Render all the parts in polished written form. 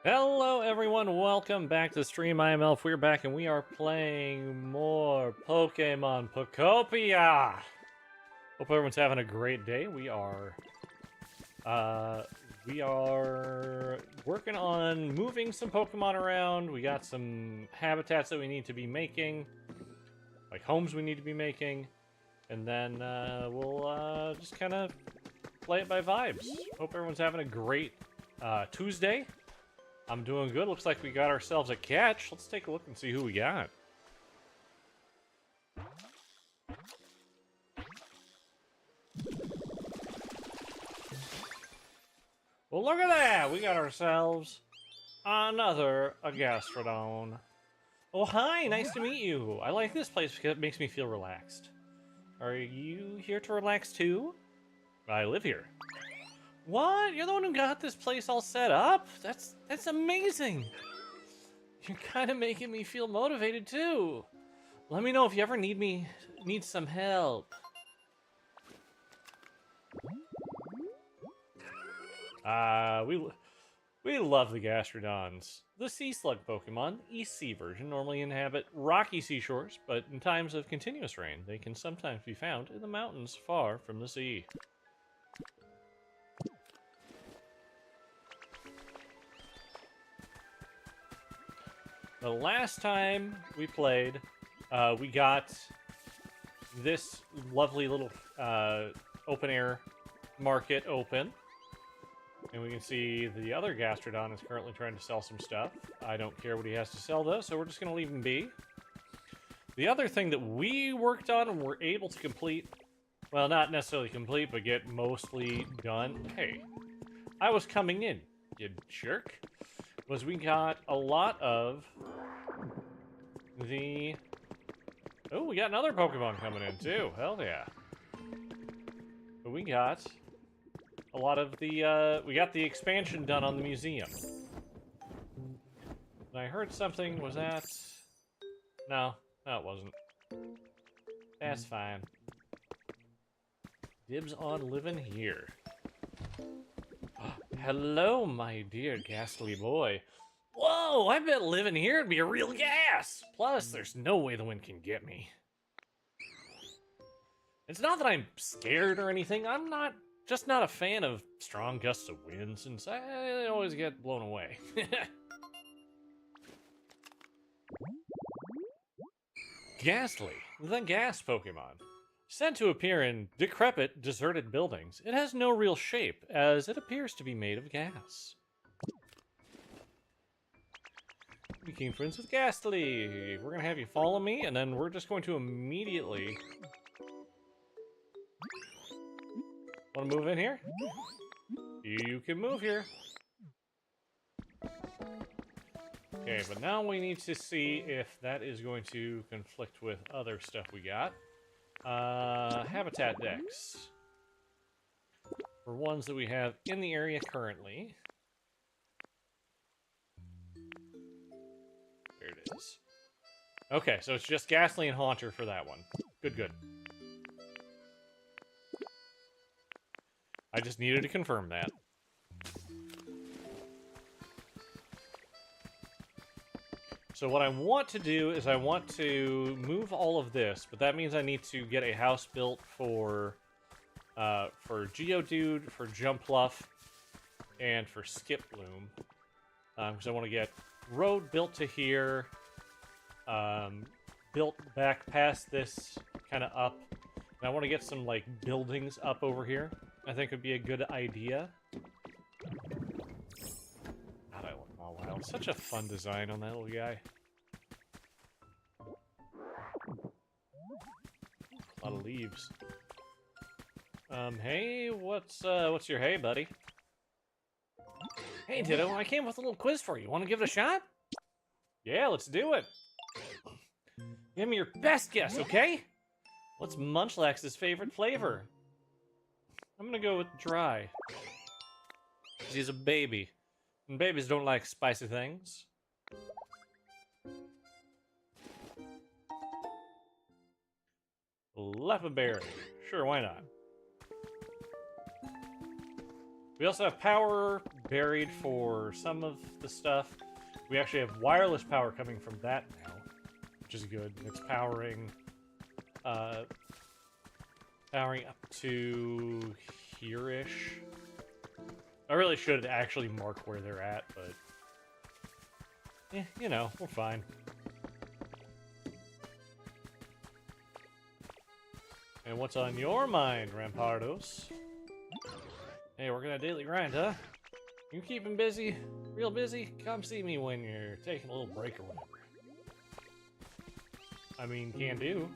Hello everyone, welcome back to the stream. I am Elf, we're back and we are playing more Pokemon Pokopia! Hope everyone's having a great day. We are working on moving some Pokemon around. We got some habitats that we need to be making, like homes we need to be making, and then we'll just kind of play it by vibes. Hope everyone's having a great Tuesday. I'm doing good. Looks like we got ourselves a catch. Let's take a look and see who we got. Well, look at that! We got ourselves another Gastrodon. Oh, hi! Nice to meet you. I like this place because it makes me feel relaxed. Are you here to relax too? I live here. What? You're the one who got this place all set up? That's amazing. You're kind of making me feel motivated too. Let me know if you ever need some help. We love the Gastrodons. The sea slug Pokemon, the East Sea version, normally inhabit rocky seashores, but in times of continuous rain, they can sometimes be found in the mountains far from the sea. The last time we played, we got this lovely little open air market open. And we can see the other Gastrodon is currently trying to sell some stuff. I don't care what he has to sell though, so we're just going to leave him be. The other thing that we worked on and were able to complete, well, not necessarily complete, but get mostly done. Hey, I was coming in, you jerk. Was we got a lot of the... Oh, we got another Pokemon coming in too. Hell yeah. But we got a lot of the, we got the expansion done on the museum. And I heard something, was that... No, it wasn't. That's fine. Dibs on living here. Hello, my dear ghastly boy. Whoa, I bet living here would be a real gas! Plus, there's no way the wind can get me. It's not that I'm scared or anything, I'm just not a fan of strong gusts of wind, since I always get blown away. Ghastly, the gas Pokemon. Said to appear in decrepit, deserted buildings, it has no real shape, as it appears to be made of gas. Became friends with Ghastly. We're gonna have you follow me, and then we're just going to immediately... Want to move in here? You can move here. Okay, but now we need to see if that is going to conflict with other stuff we got. Habitat decks. For ones that we have in the area currently. There it is. Okay, so it's just Ghastly and Haunter for that one. Good. I just needed to confirm that. So what I want to do is I want to move all of this, but that means I need to get a house built for Geodude, for Jumpluff, and for Skiploom. Because I want to get road built to here, built back past this, kind of up. And I want to get some, like, buildings up over here. I think would be a good idea. Oh, wow. Such a fun design on that little guy. A lot of leaves. Hey, what's your hey, buddy? Hey, Ditto, I came with a little quiz for you. Want to give it a shot? Yeah, let's do it. Give me your best guess, okay? What's Munchlax's favorite flavor? I'm gonna go with dry. He's a baby. And babies don't like spicy things. Lepaberry. Sure, why not? We also have Power buried for some of the stuff. We actually have wireless power coming from that now, which is good. It's powering up to here-ish. I really should actually mark where they're at, but you know, we're fine. And what's on your mind, Rampardos? Hey, working a daily grind, huh? You keeping busy? Real busy? Come see me when you're taking a little break or whatever. I mean, can do.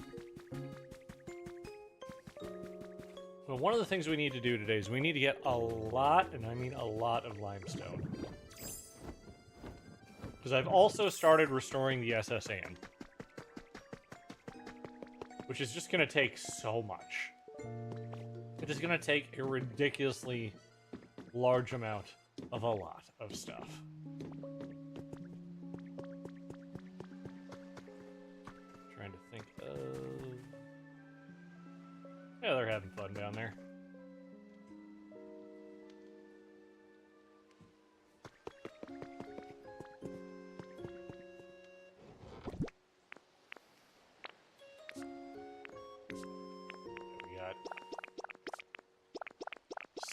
Well, one of the things we need to do today is we need to get a lot, and I mean a lot, of limestone. Because I've also started restoring the SS Anne, which is just going to take so much. It is going to take a ridiculously large amount of a lot of stuff. Trying to think of... Yeah, they're having fun down there. We got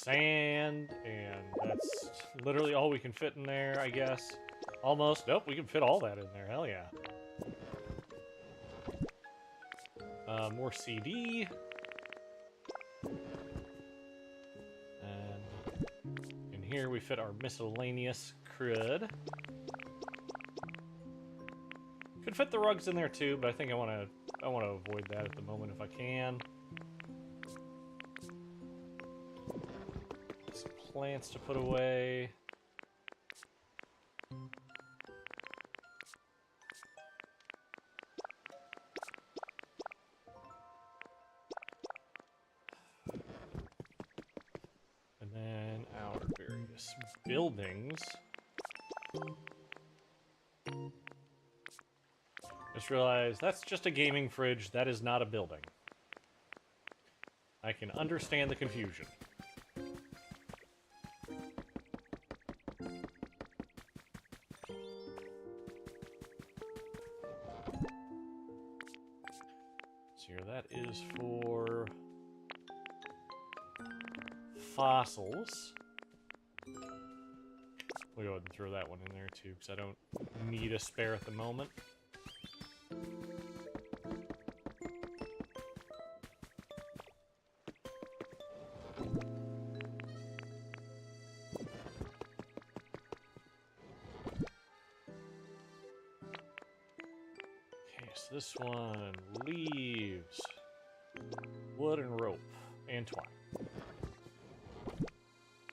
sand, and that's literally all we can fit in there, I guess. Almost. Nope, we can fit all that in there. Hell yeah. More CD. And in here we fit our miscellaneous crud. Could fit the rugs in there too, but I think I want to avoid that at the moment if I can. Some plants to put away. And then our various buildings. Just realized that's just a gaming fridge. That is not a building. I can understand the confusion. So here, that is for fossils. We'll go ahead and throw that one in there too, because I don't need a spare at the moment. Okay, so this one leaves wood and rope and twine.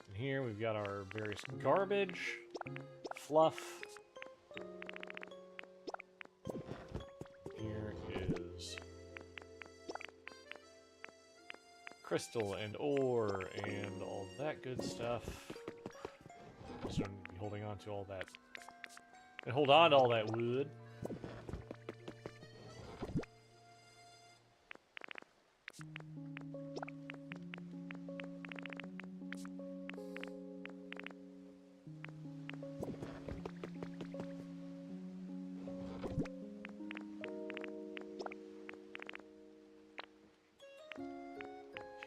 And here we've got our various garbage, fluff. Here is crystal and ore and all that good stuff. Just don't need to be holding on to all that. And hold on to all that wood.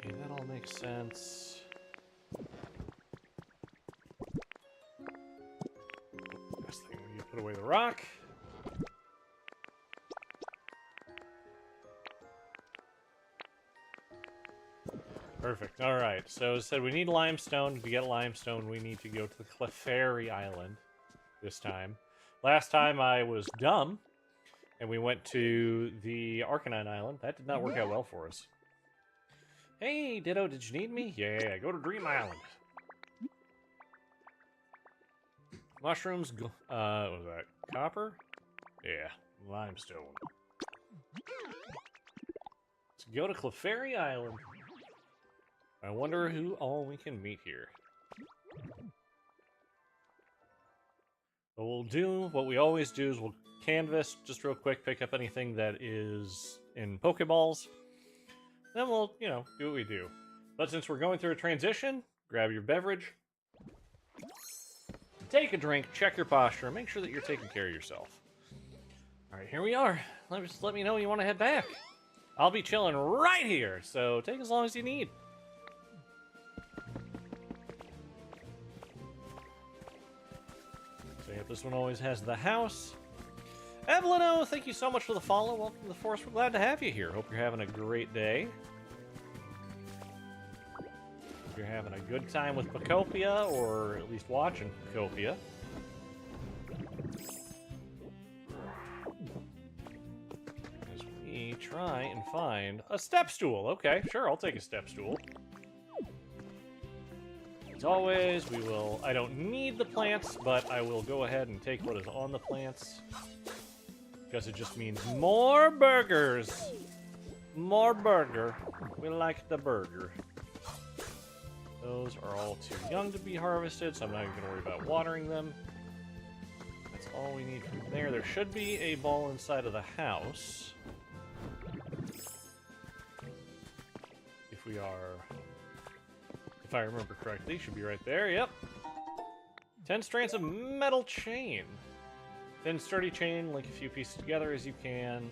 Okay, that all makes sense. Last thing, we need to put away the rock. Perfect. All right. So as I said, we need limestone. To get limestone, we need to go to the Clefairy Island this time. Last time I was dumb, and we went to the Arcanine Island. That did not work out well for us. Hey, Ditto, did you need me? Yeah, go to Dream Island. Mushrooms, what was that? Copper? Yeah, limestone. Let's go to Clefairy Island. I wonder who all we can meet here. But we'll do what we always do is we'll canvas just real quick, pick up anything that is in Pokeballs. Then we'll, you know, do what we do. But since we're going through a transition, grab your beverage. Take a drink, check your posture, and make sure that you're taking care of yourself. All right, here we are. Let me know when you want to head back. I'll be chilling right here, so take as long as you need. So yeah, this one always has the house. Evelino, thank you so much for the follow. Welcome to the Forest. We're glad to have you here. Hope you're having a great day. Hope you're having a good time with Pokopia, or at least watching Pokopia. As we try and find a step stool. Okay, sure, I'll take a step stool. As always, I don't need the plants, but I will go ahead and take what is on the plants. Because it just means more burgers. More burger. We like the burger. Those are all too young to be harvested, so I'm not even going to worry about watering them. That's all we need from there. There should be a ball inside of the house. If I remember correctly, should be right there. Yep. 10 strands of metal chain. Thin, sturdy chain, link a few pieces together as you can.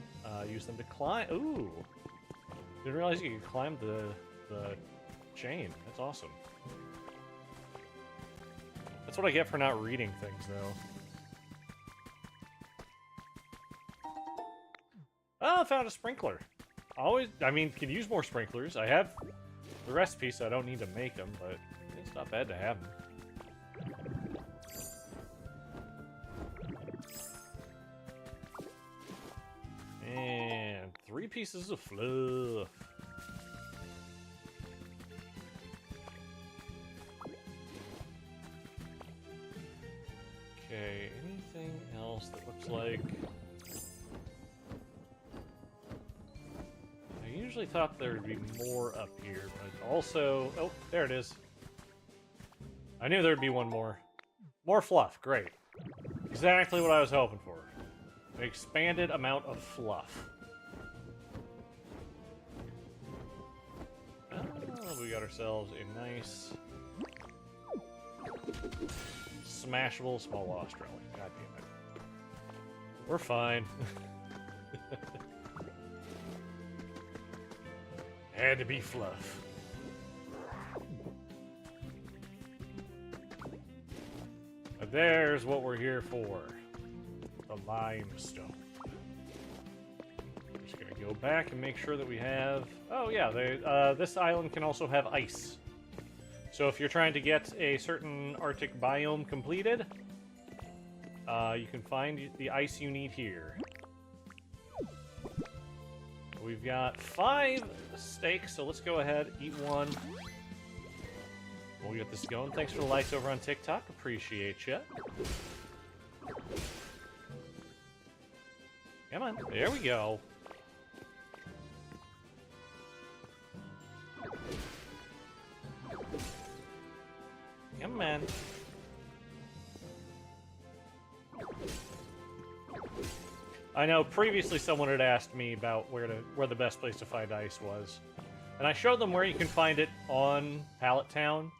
Use them to climb. Ooh. Didn't realize you could climb the chain. That's awesome. That's what I get for not reading things, though. Oh, I found a sprinkler. Can use more sprinklers. I have the recipe, so I don't need to make them, but it's not bad to have them. And 3 pieces of fluff. Okay, anything else that looks like... I usually thought there would be more up here, but also... Oh, there it is. I knew there'd be one more. More fluff, great. Exactly what I was hoping for. An expanded amount of fluff. Oh, we got ourselves a nice... smashable small lost relic. God damn it. We're fine. Had to be fluff. But there's what we're here for. The limestone. Just gonna go back and make sure that we have... Oh yeah, this island can also have ice. So if you're trying to get a certain Arctic biome completed, you can find the ice you need here. We've got 5 steaks, so let's go ahead, eat one. We'll get this going. Thanks for the likes over on TikTok. Appreciate you. Come on. There we go. Come on. I know previously someone had asked me about where the best place to find ice was. And I showed them where you can find it on Pallet Town.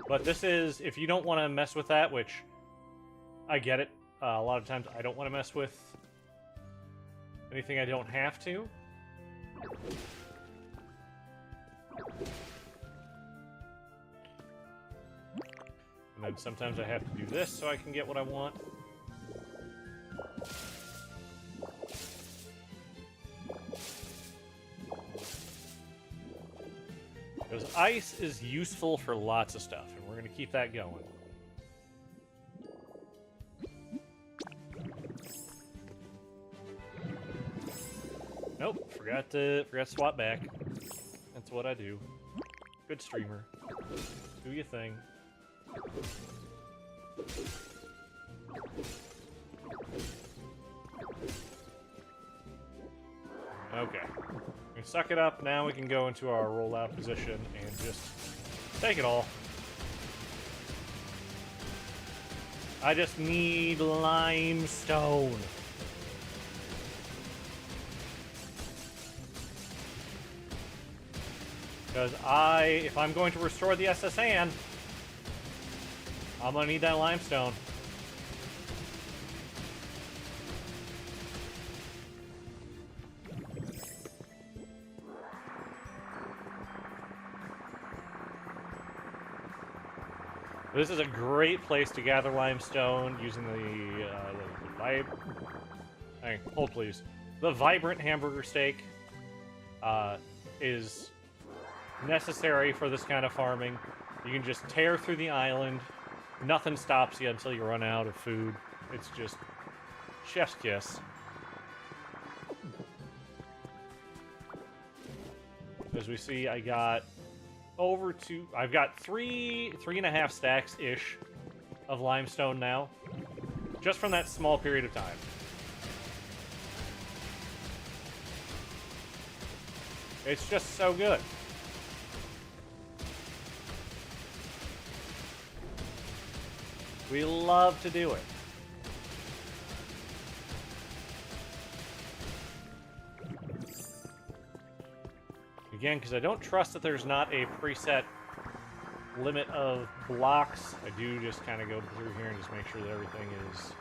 But this is, if you don't want to mess with that, which I get it. A lot of times I don't want to mess with anything I don't have to. And then sometimes I have to do this so I can get what I want. Because ice is useful for lots of stuff, and we're going to keep that going. Nope, forgot to swap back. That's what I do. Good streamer. Do your thing. Okay. We suck it up, now we can go into our rollout position and just take it all. I just need limestone. Because if I'm going to restore the SSN, I'm gonna need that limestone. This is a great place to gather limestone using the hold please. The vibrant hamburger steak is necessary for this kind of farming. You can just tear through the island. Nothing stops you until you run out of food. It's just chef's kiss. As we see, I've got 3.5 stacks-ish of limestone now. Just from that small period of time. It's just so good. We love to do it. Again, because I don't trust that there's not a preset limit of blocks, I do just kind of go through here and just make sure that everything is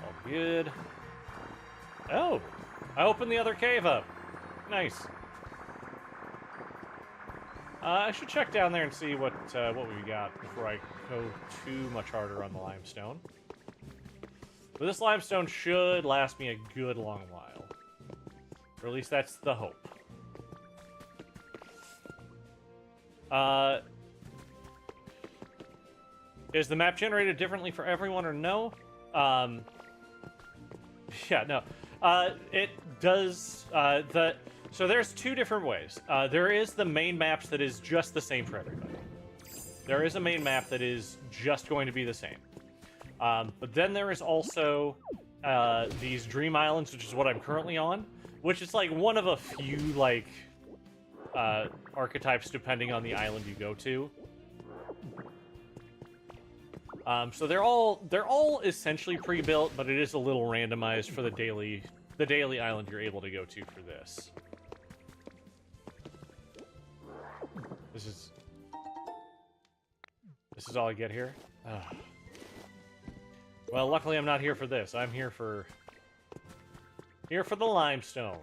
all good. Oh! I opened the other cave up. Nice. I should check down there and see what we got before I go too much harder on the limestone. But this limestone should last me a good long while. Or at least that's the hope. Is the map generated differently for everyone or no? Yeah, no. It does, so there's two different ways. There is the main maps that is just the same for everybody. There is a main map that is just going to be the same. But then there is also these Dream Islands, which is what I'm currently on, which is like one of a few like archetypes depending on the island you go to. So they're all essentially pre-built, but it is a little randomized for the daily island you're able to go to for this. This is all I get here. Ugh. Well, luckily I'm not here for this. I'm here for the limestone.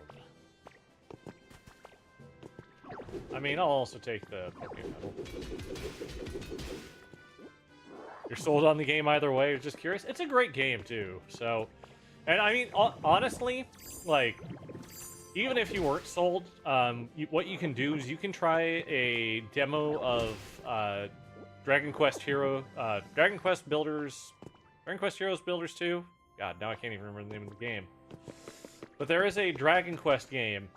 I mean, I'll also take the Pokemon medal. You're sold on the game either way. You're just curious. It's a great game too. So, and I mean, honestly, like, even if you weren't sold, what you can do is you can try a demo of Dragon Quest Heroes Builders 2. God, now I can't even remember the name of the game. But there is a Dragon Quest game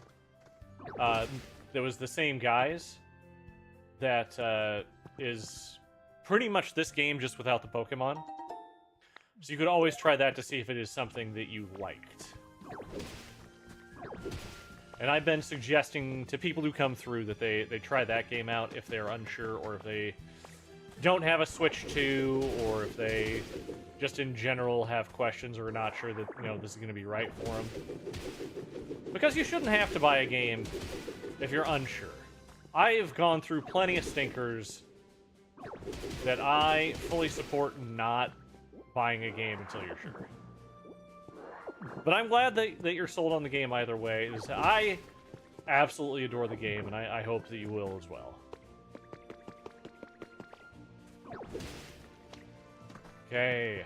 that was the same guys that is pretty much this game just without the Pokemon. So you could always try that to see if it is something that you liked. And I've been suggesting to people who come through that they try that game out if they're unsure, or if they don't have a Switch 2, or if they just in general have questions or are not sure that, you know, this is going to be right for them. Because you shouldn't have to buy a game if you're unsure. I've gone through plenty of stinkers that I fully support not buying a game until you're sure. But I'm glad that you're sold on the game either way. I absolutely adore the game, and I hope that you will as well. Okay.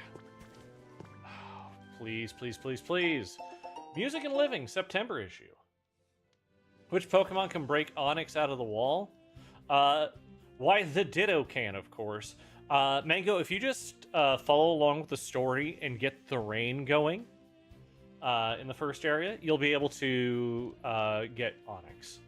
Oh, please, please, please, please. Music and Living, September issue. Which Pokemon can break Onyx out of the wall? Why, the Ditto can, of course. Mango, if you just follow along with the story and get the rain going in the first area, you'll be able to get Onyx.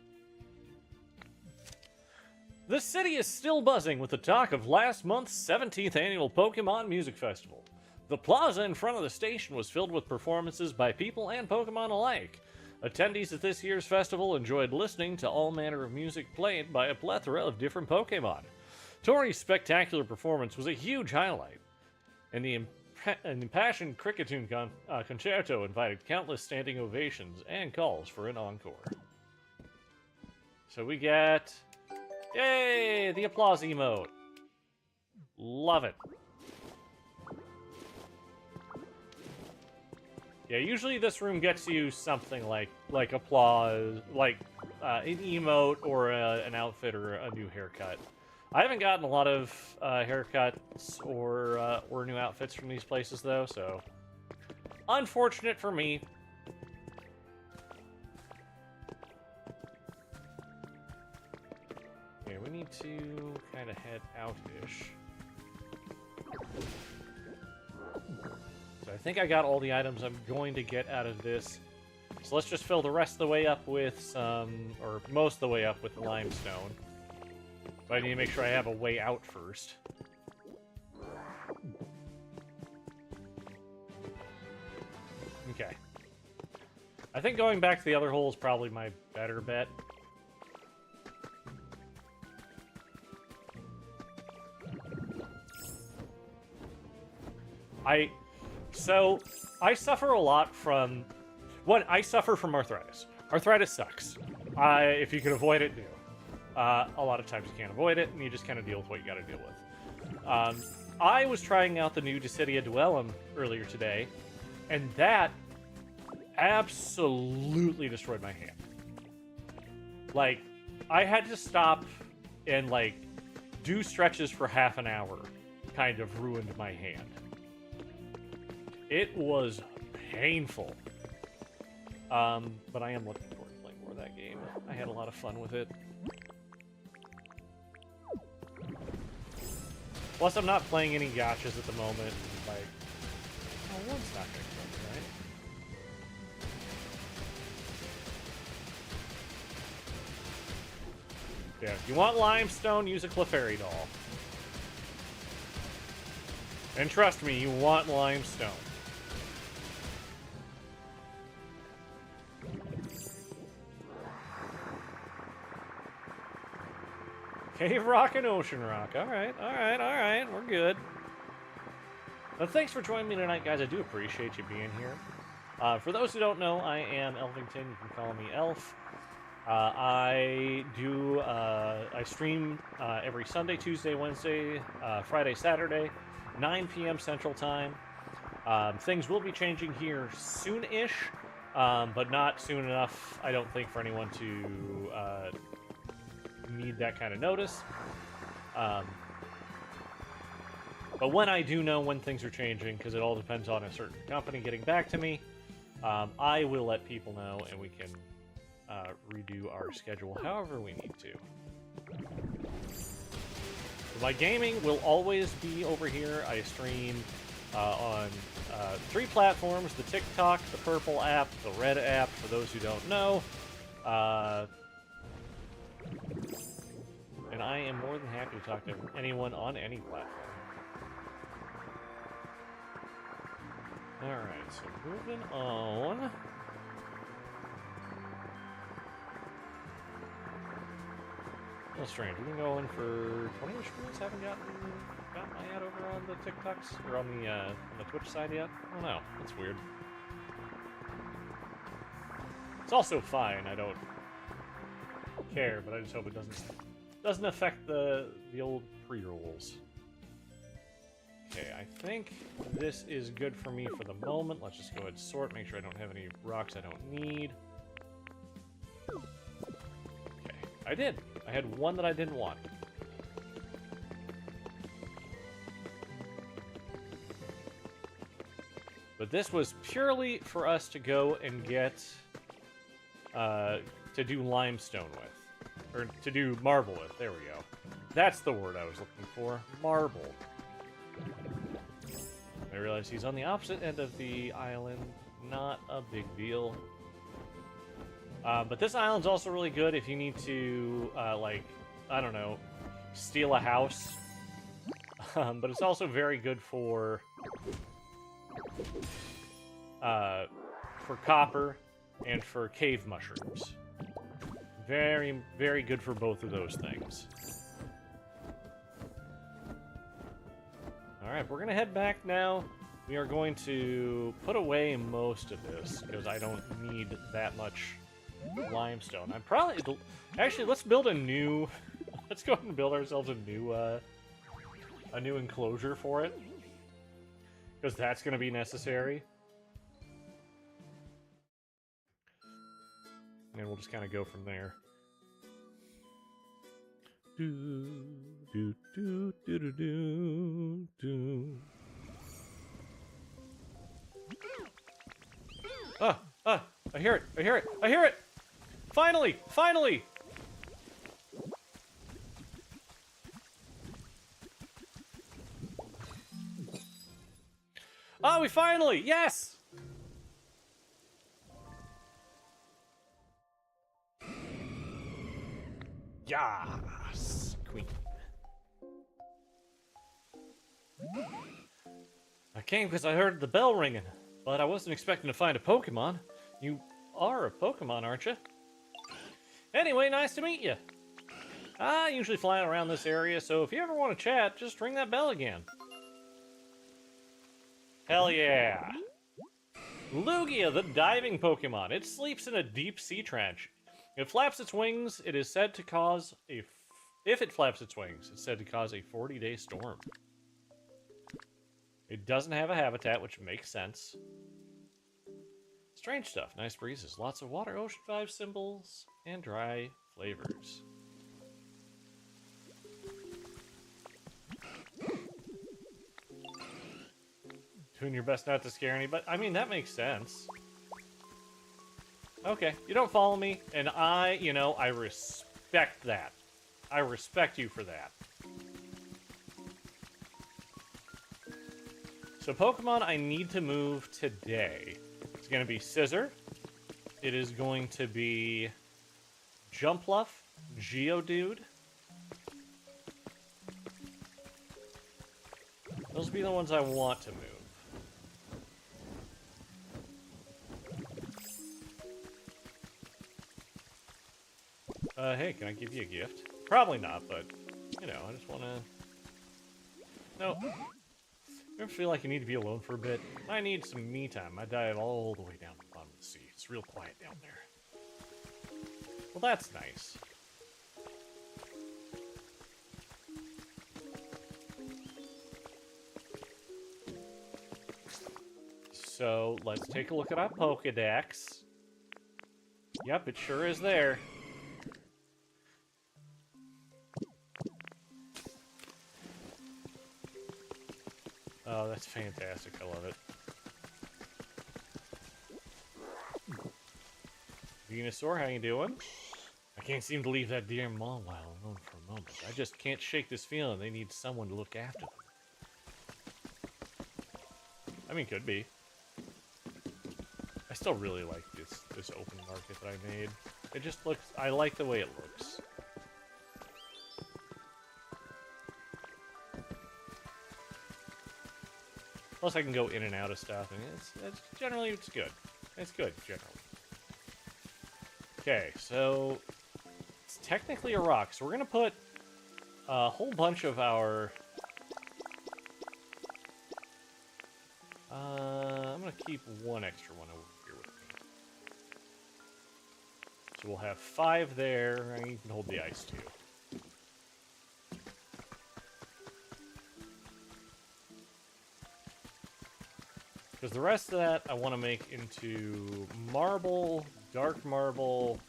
The city is still buzzing with the talk of last month's 17th annual Pokemon Music Festival. The plaza in front of the station was filled with performances by people and Pokemon alike. Attendees at this year's festival enjoyed listening to all manner of music played by a plethora of different Pokemon. Tori's spectacular performance was a huge highlight, and the impassioned Cricketune concerto invited countless standing ovations and calls for an encore. So we get... Yay! The applause emote. Love it. Yeah, usually this room gets you something like applause, like an emote or an outfit or a new haircut. I haven't gotten a lot of haircuts or new outfits from these places though, so unfortunate for me. Okay, we need to kind of head out-ish. So I think I got all the items I'm going to get out of this. So let's just fill the rest of the way up with some, or most of the way up with limestone. But I need to make sure I have a way out first. Okay. I think going back to the other hole is probably my better bet. I suffer a lot from... I suffer from arthritis. Arthritis sucks. If you can avoid it, do. A lot of times you can't avoid it, and you just kind of deal with what you gotta deal with. I was trying out the new Dissidia Duellum earlier today, and that absolutely destroyed my hand. Like, I had to stop and, like, do stretches for half an hour. Kind of ruined my hand. It was painful. But I am looking forward to playing more of that game. I had a lot of fun with it. Plus, I'm not playing any gachas at the moment. Like, oh, one's not gonna kill me, right? Yeah, if you want limestone, use a Clefairy doll. And trust me, you want limestone. Cave Rock and Ocean Rock. Alright, alright, alright. We're good. But thanks for joining me tonight, guys. I do appreciate you being here. For those who don't know, I am Elvington. You can call me Elf. I stream every Sunday, Tuesday, Wednesday, Friday, Saturday, 9 p.m. Central Time. Things will be changing here soon-ish, but not soon enough, I don't think, for anyone to need that kind of notice. But when I do know when things are changing, because it all depends on a certain company getting back to me, I will let people know, and we can redo our schedule however we need to. My gaming will always be over here. I stream on 3 platforms: the TikTok, the Purple app, the Red app, for those who don't know. And I am more than happy to talk to anyone on any platform. Alright, so moving on. A little strange. We've been going for 20-ish minutes. Haven't gotten my ad over on the TikToks or on the Twitch side yet. I don't know. That's weird. It's also fine. I don't care, but I just hope it doesn't affect the old pre-rolls. Okay, I think this is good for me for the moment. Let's just go ahead and sort, make sure I don't have any rocks I don't need. Okay, I did. I had one that I didn't want. But this was purely for us to go and get, to do limestone with. Or to do marble with. There we go. That's the word I was looking for. Marble. I realize he's on the opposite end of the island. Not a big deal. But this island's also really good if you need to, like, I don't know, steal a house. But it's also very good for copper and for cave mushrooms. Very, very good for both of those things. Alright, we're going to head back now. We are going to put away most of this, because I don't need that much limestone. I'm probably... Actually, let's build a new... Let's go ahead and build ourselves a new a new enclosure for it. Because that's going to be necessary. And we'll just kind of go from there. I hear it! I hear it! I hear it! Finally! Finally! Oh, we finally! Yes! Yes! Queen. I came because I heard the bell ringing, but I wasn't expecting to find a Pokemon. You are a Pokemon, aren't you? Anyway, nice to meet you. I usually fly around this area, so if you ever want to chat, just ring that bell again. Hell yeah! Lugia, the diving Pokemon. It sleeps in a deep sea trench. It flaps its wings. It is said to cause a... If it flaps its wings, it's said to cause a 40-day storm. It doesn't have a habitat, which makes sense. Strange stuff. Nice breezes. Lots of water, ocean vibe symbols, and dry flavors. Doing your best not to scare anybody. I mean, that makes sense. Okay, you don't follow me, and I respect that. I respect you for that. So Pokemon I need to move today. It's going to be Scizor. It is going to be Jumpluff, Geodude. Those will be the ones I want to move. Hey, can I give you a gift? Probably not, but, you know, I just want to... No. You ever feel like you need to be alone for a bit? I need some me time. I dive all the way down to the bottom of the sea. It's real quiet down there. Well, that's nice. So, let's take a look at our Pokedex. Yep, it sure is there. Oh, that's fantastic. I love it. Venusaur, how you doing? I can't seem to leave that dear Mawile alone for a moment. I just can't shake this feeling they need someone to look after them. I mean, could be. I still really like this open market that I made. It just looks... I like the way it looks. Plus, I can go in and out of stuff, and it's generally good. It's good, generally. Okay, so it's technically a rock, so we're gonna put a whole bunch of our... I'm gonna keep one extra one over here with me. So we'll have 5 there, and you can hold the ice too. Because the rest of that I want to make into marble, dark marble.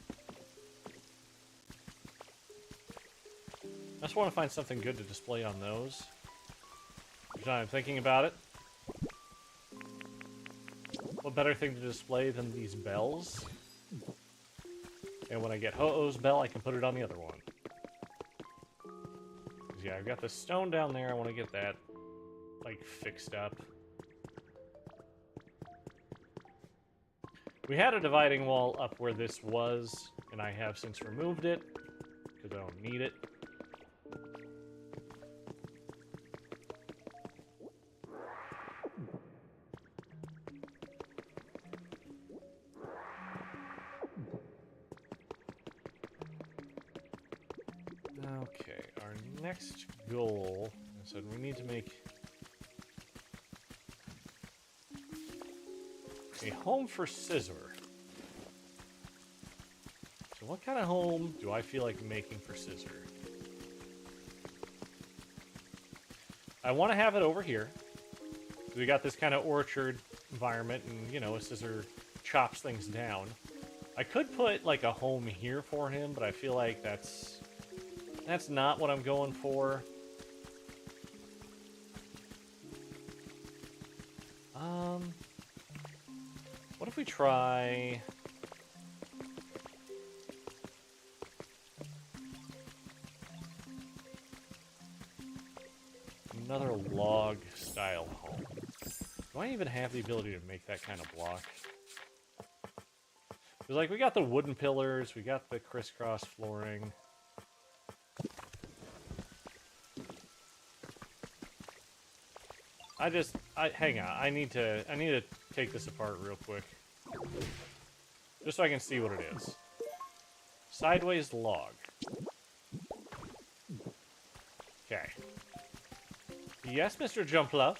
I just want to find something good to display on those. Every time I'm thinking about it. What better thing to display than these bells? And when I get Ho-Oh's bell, I can put it on the other one. 'Cause yeah, I've got the stone down there. I want to get that, like, fixed up. We had a dividing wall up where this was, and I have since removed it, because I don't need it. Okay, our next goal, so we need to make a home for Scizor. So what kind of home do I feel like making for Scizor? I want to have it over here. We got this kind of orchard environment, and, you know, a scissor chops things down. I could put, like, a home here for him, but I feel like that's not what I'm going for. What if we try... another log-style home? Do I even have the ability to make that kind of block? Because, like, we got the wooden pillars, we got the crisscross flooring. Hang on, I need to take this apart real quick. Just so I can see what it is. Sideways log. Okay. Yes, Mr. Jumpluff.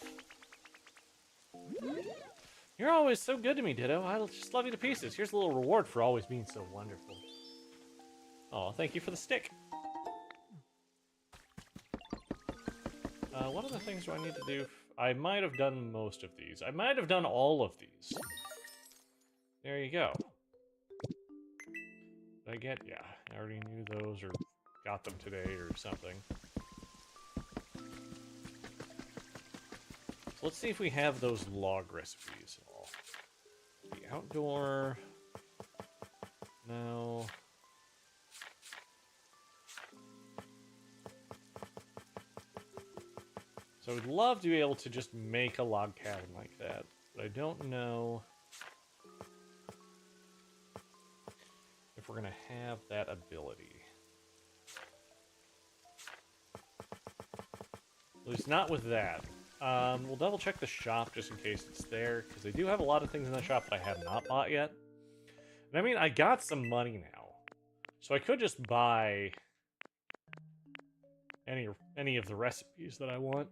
You're always so good to me, Ditto. I just love you to pieces. Here's a little reward for always being so wonderful. Oh, thank you for the stick. What other things do I need to do? I might have done most of these. I might have done all of these. There you go. Did I get... yeah, I already knew those or got them today or something. So let's see if we have those log recipes at all. The outdoor... no... So I would love to be able to just make a log cabin like that, but I don't know if we're going to have that ability. At least not with that. We'll double check the shop just in case it's there, because they do have a lot of things in the shop that I have not bought yet. And I mean, I got some money now, so I could just buy any of the recipes that I want.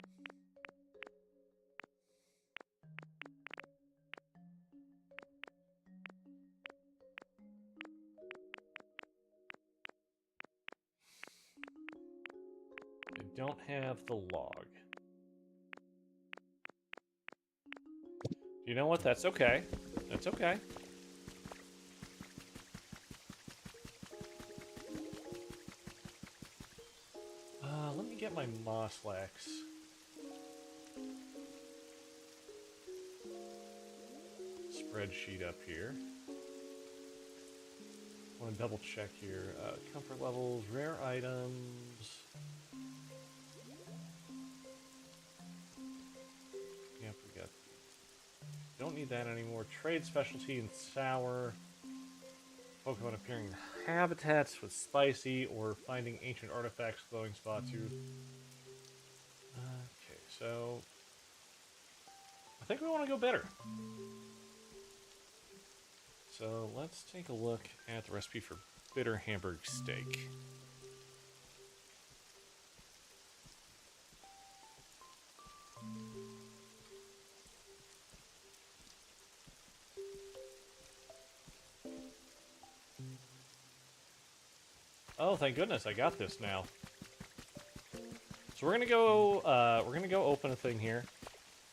I don't have the log. You know what? That's okay. That's okay. Let me get my Mosslax. Spreadsheet up here. I want to double check here. Comfort levels, rare items. Yep, we got. Don't need that anymore. Trade specialty and sour. Pokemon appearing in habitats with spicy or finding ancient artifacts, glowing spots. Okay, so I think we want to go better. So let's take a look at the recipe for bitter Hamburg steak. Oh, thank goodness, I got this now. So we're gonna go open a thing here,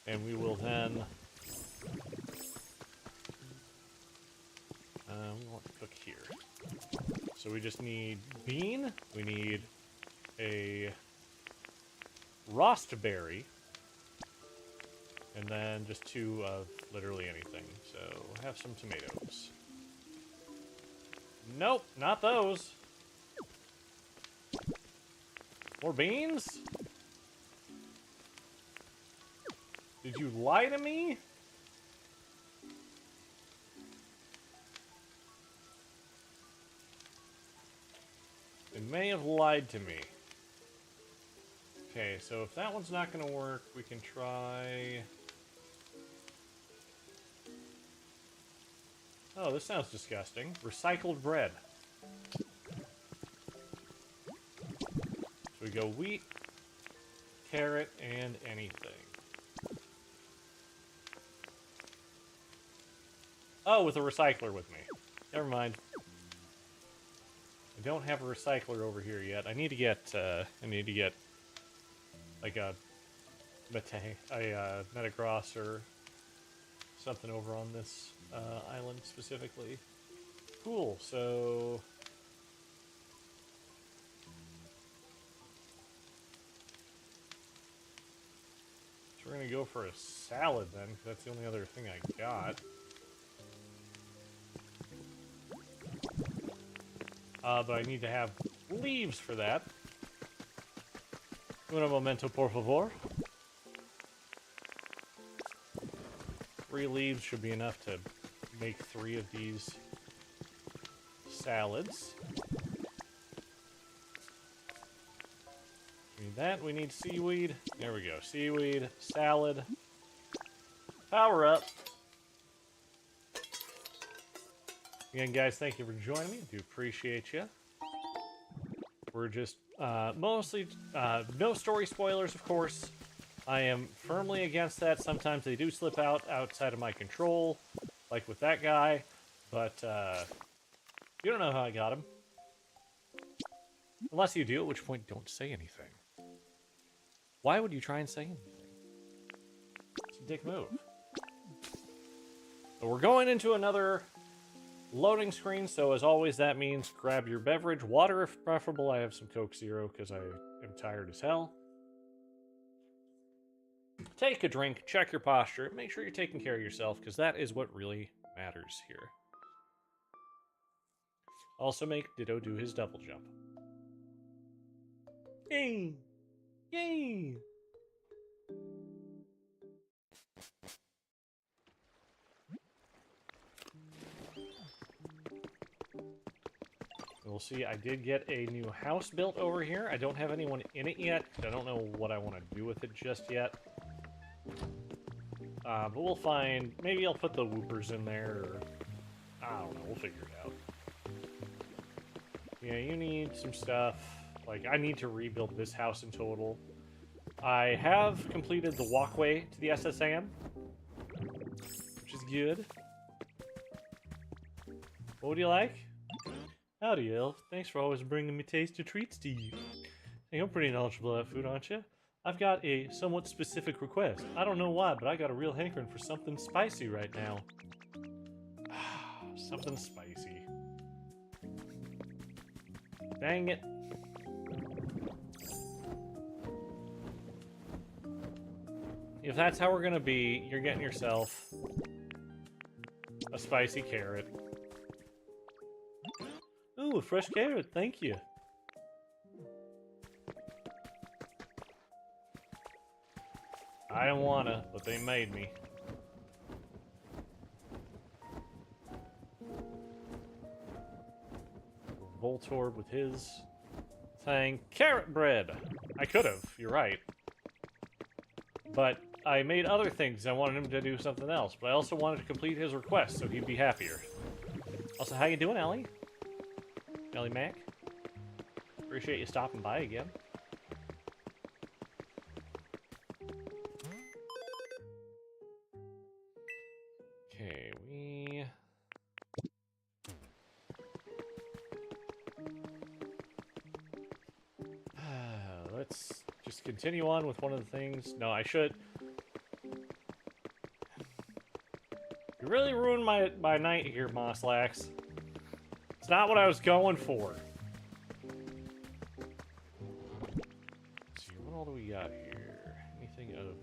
and we will then we want to cook here. So we just need bean, we need a roastberry, and then just two of literally anything. So have some tomatoes. Nope, not those. More beans? Did you lie to me? They may have lied to me. Okay, so if that one's not gonna work, we can try... oh, this sounds disgusting. Recycled bread. So we go wheat, carrot, and anything. Oh, with a recycler with me. Never mind. I don't have a recycler over here yet. I need to get like a Metagross or something over on this island specifically. Cool, so... we're gonna go for a salad then, because that's the only other thing I got. But I need to have leaves for that. Un momento, por favor. 3 leaves should be enough to make 3 of these salads. We need that. We need seaweed. There we go. Seaweed, salad. Power up. Again, guys, thank you for joining me. I do appreciate you. We're just mostly no story spoilers, of course. I am firmly against that. Sometimes they do slip out outside of my control, like with that guy. But you don't know how I got him. Unless you do, at which point don't say anything. Why would you try and say anything? It's a dick move. But we're going into another loading screen, so as always, that means grab your beverage. Water if preferable. I have some Coke Zero because I am tired as hell. Take a drink, check your posture, make sure you're taking care of yourself, because that is what really matters here. Also make Ditto do his double jump. Yay! Yay! We'll see, I did get a new house built over here. I don't have anyone in it yet, because I don't know what I want to do with it just yet. But we'll find... maybe I'll put the whoopers in there, or... I don't know, we'll figure it out. Yeah, you need some stuff. Like, I need to rebuild this house in total. I have completed the walkway to the SSAM, which is good. What would you like? Howdy, Elf. Thanks for always bringing me tasty treats to eat. Hey, you're pretty knowledgeable about food, aren't you? I've got a somewhat specific request. I don't know why, but I got a real hankering for something spicy right now. Something spicy. Dang it. If that's how we're gonna be, you're getting yourself a spicy carrot. Ooh, a fresh carrot, thank you. I don't wanna, but they made me. Voltorb with his thing. Carrot bread! I could've, you're right. But I made other things. I wanted him to do something else, but I also wanted to complete his request so he'd be happier. Also, how you doing, Ellie? Ellie Mac? Appreciate you stopping by again. Okay, let's just continue on with one of the things. No, I should... You really ruined my night here, Mosslax. It's not what I was going for. Let's see, what all do we got here? Anything of...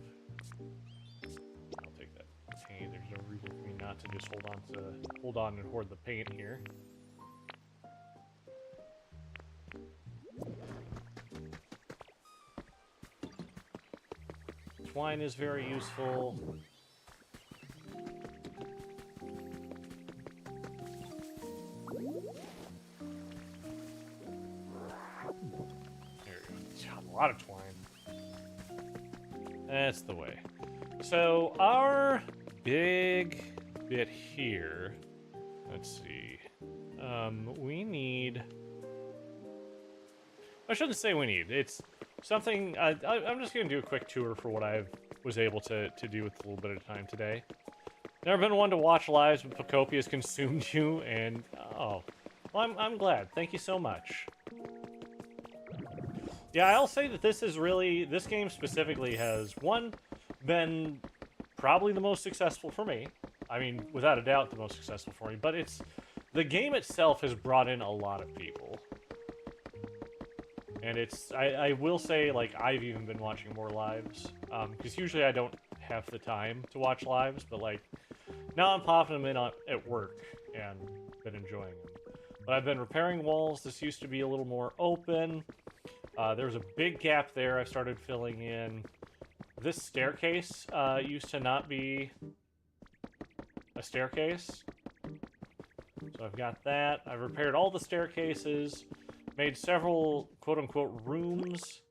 I'll take that paint. There's no reason for me not to just hold on and hoard the paint here. Twine is very useful. A lot of twine. That's the way. So our big bit here, let's see. We need... I shouldn't say we need. It's something... I'm just going to do a quick tour for what I was able to do with a little bit of time today. Never been one to watch lives, but Pokopia has consumed you, and... oh. Well, I'm glad. Thank you so much. Yeah, I'll say that this game specifically has, one, been probably the most successful for me. I mean, without a doubt, the most successful for me. But the game itself has brought in a lot of people. And I will say, like, I've even been watching more lives. Because usually I don't have the time to watch lives, but, like, now I'm popping them in at work and been enjoying them. But I've been repairing walls. This used to be a little more open. There's a big gap there. I started filling in. This staircase used to not be a staircase. So I've got that. I've repaired all the staircases. Made several quote-unquote rooms.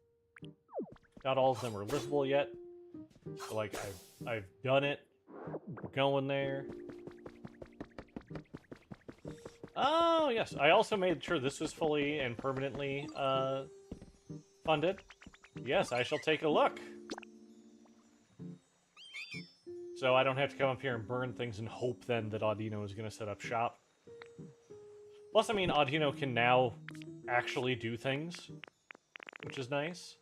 Not all of them are livable yet. So, like, I've done it. We're going there. Oh, yes. I also made sure this was fully and permanently funded. Yes, I shall take a look. So I don't have to come up here and burn things and hope then that Audino is going to set up shop. Plus, I mean, Audino can now actually do things, which is nice.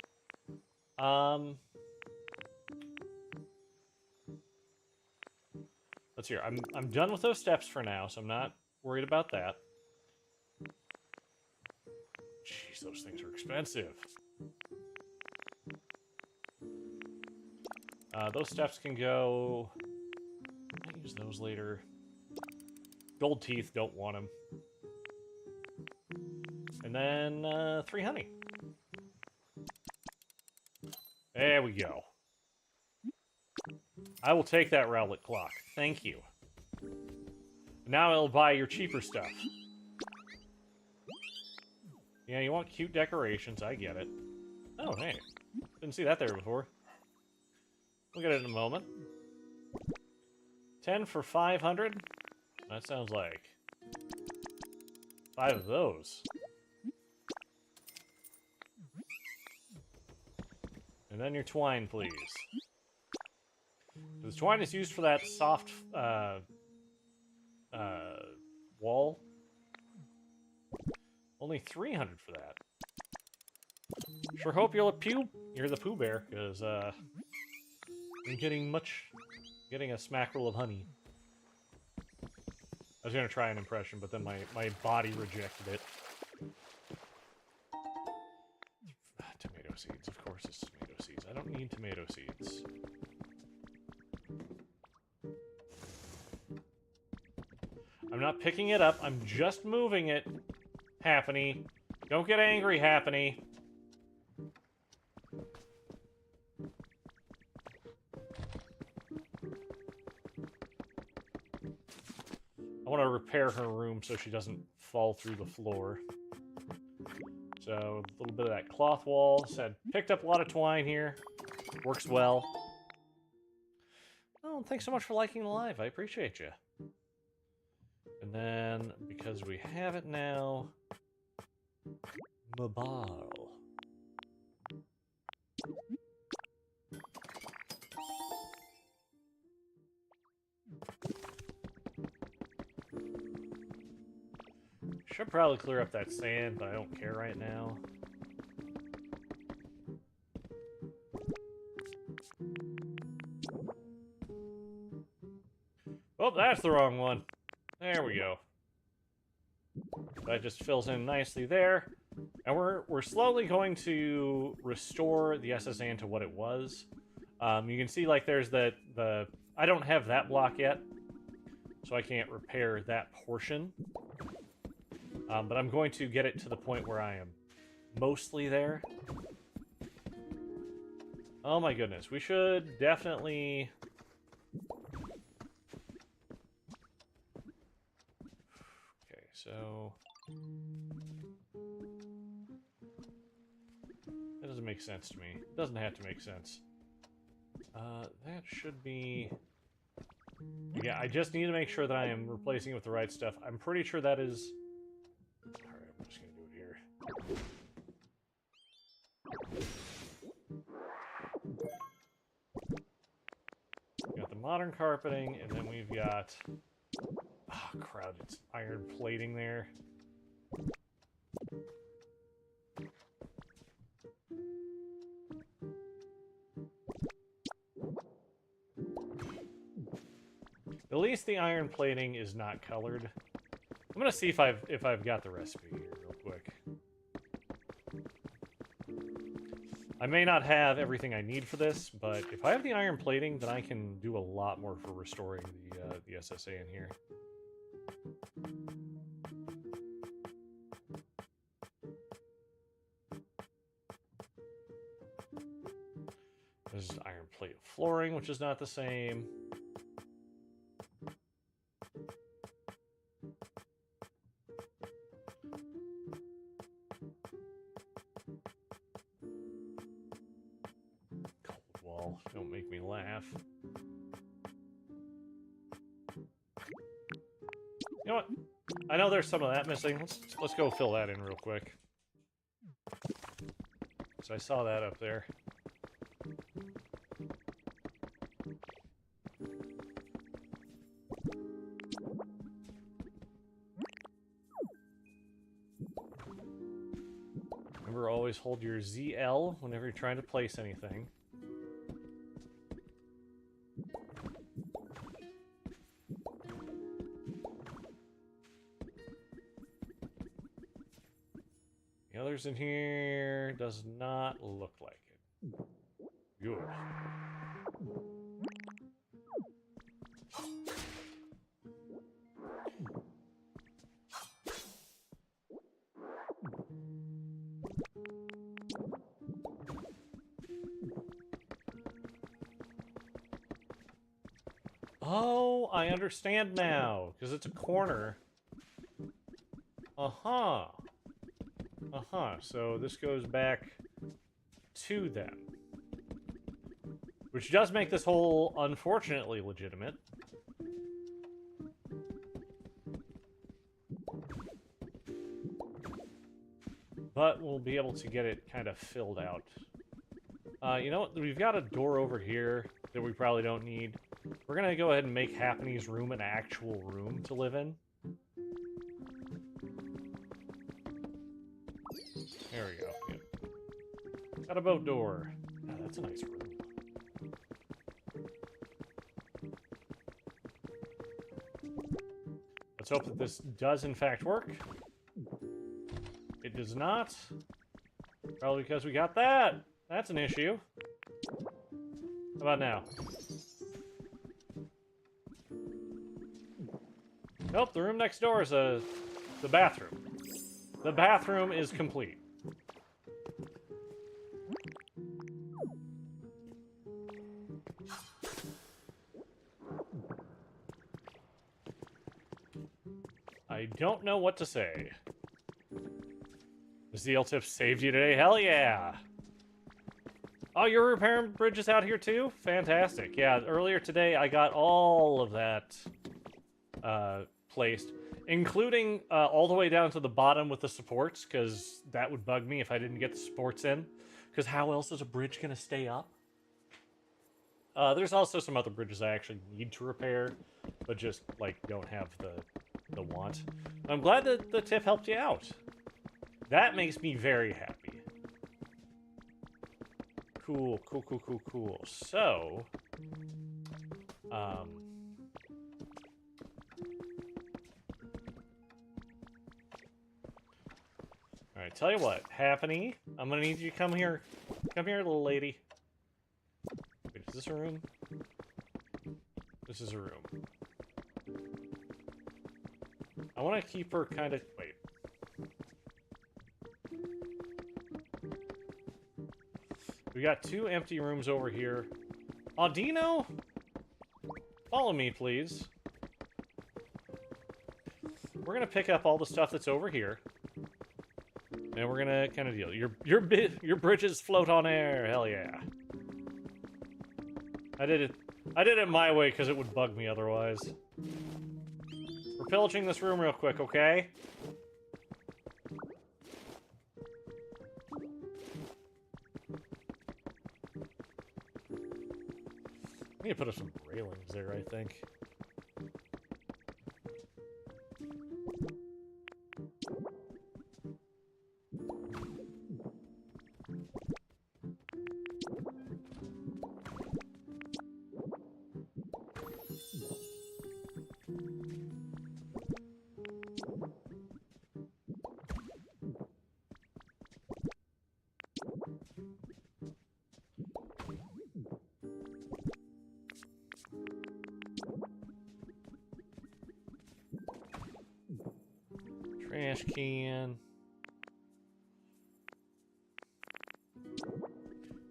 Let's hear. I'm done with those steps for now, so I'm not worried about that. Jeez, those things are expensive. Those steps can go... I'll use those later. Gold teeth, don't want them. And then, 3 honey. There we go. I will take that Rowlet clock. Thank you. Now I'll buy your cheaper stuff. Yeah, you want cute decorations, I get it. Oh, hey. Didn't see that there before. We'll get it in a moment. 10 for 500? That sounds like 5 of those. And then your twine, please. The twine is used for that soft wall. Only 300 for that. Sure hope you're the Pooh Bear, because I'm getting a smackerel of honey. I was gonna try an impression, but then my body rejected it. Tomato seeds, of course it's tomato seeds. I don't need tomato seeds. I'm not picking it up, I'm just moving it, Happiny. Don't get angry, Happiny. I want to repair her room so she doesn't fall through the floor. So, a little bit of that cloth wall. Said, picked up a lot of twine here. Works well. Oh, thanks so much for liking the live. I appreciate you. And then, because we have it now... Mobile. Should probably clear up that sand, but I don't care right now. Oh, that's the wrong one. There we go. That just fills in nicely there. And we're slowly going to restore the SSN to what it was. You can see, like, there's the... I don't have that block yet, so I can't repair that portion. But I'm going to get it to the point where I am mostly there. Oh my goodness, we should definitely... Okay, so... That doesn't make sense to me. It doesn't have to make sense. That should be... Yeah, I just need to make sure that I am replacing it with the right stuff. I'm pretty sure that is... Alright, I'm just gonna do it here. Got the modern carpeting, and then we've got... Oh, crowded iron plating there. At least the iron plating is not colored. I'm gonna see if I've got the recipe here real quick. I may not have everything I need for this, but if I have the iron plating, then I can do a lot more for restoring the SSA in here. There's iron plate flooring, which is not the same. Cold wall, don't make me laugh. You know what? I know there's some of that missing. Let's go fill that in real quick. So I saw that up there. Remember, always hold your ZL whenever you're trying to place anything. The others in here does not look like it. Good. Oh, I understand now, because it's a corner. Uh-huh. Uh-huh, so this goes back to them. Which does make this hole, unfortunately, legitimate. But we'll be able to get it kind of filled out. You know what? We've got a door over here that we probably don't need. We're gonna go ahead and make Happeny's room an actual room to live in. There we go. Yep. Got a boat door. Oh, that's a nice room. Let's hope that this does in fact work. It does not. Probably because we got that. That's an issue. How about now? Nope, the room next door is the bathroom. The bathroom is complete. I don't know what to say. The ZL tip saved you today? Hell yeah! Oh, you're repairing bridges out here too? Fantastic. Yeah, earlier today I got all of that placed, including all the way down to the bottom with the supports, because that would bug me if I didn't get the supports in, because how else is a bridge going to stay up? There's also some other bridges I actually need to repair, but just, like, don't have the want. I'm glad that the tip helped you out. That makes me very happy. Cool, cool, cool, cool, cool. So, alright, tell you what, Happeny, I'm gonna need you to come here. Come here, little lady. Wait, is this a room? This is a room. I want to keep her kind of... Wait. We got 2 empty rooms over here. Audino? Follow me, please. We're gonna pick up all the stuff that's over here. And we're gonna kind of deal. Your bridges float on air. Hell yeah. I did it my way because it would bug me otherwise. We're pillaging this room real quick, okay? I need to put up some railings there, I think. Trash can.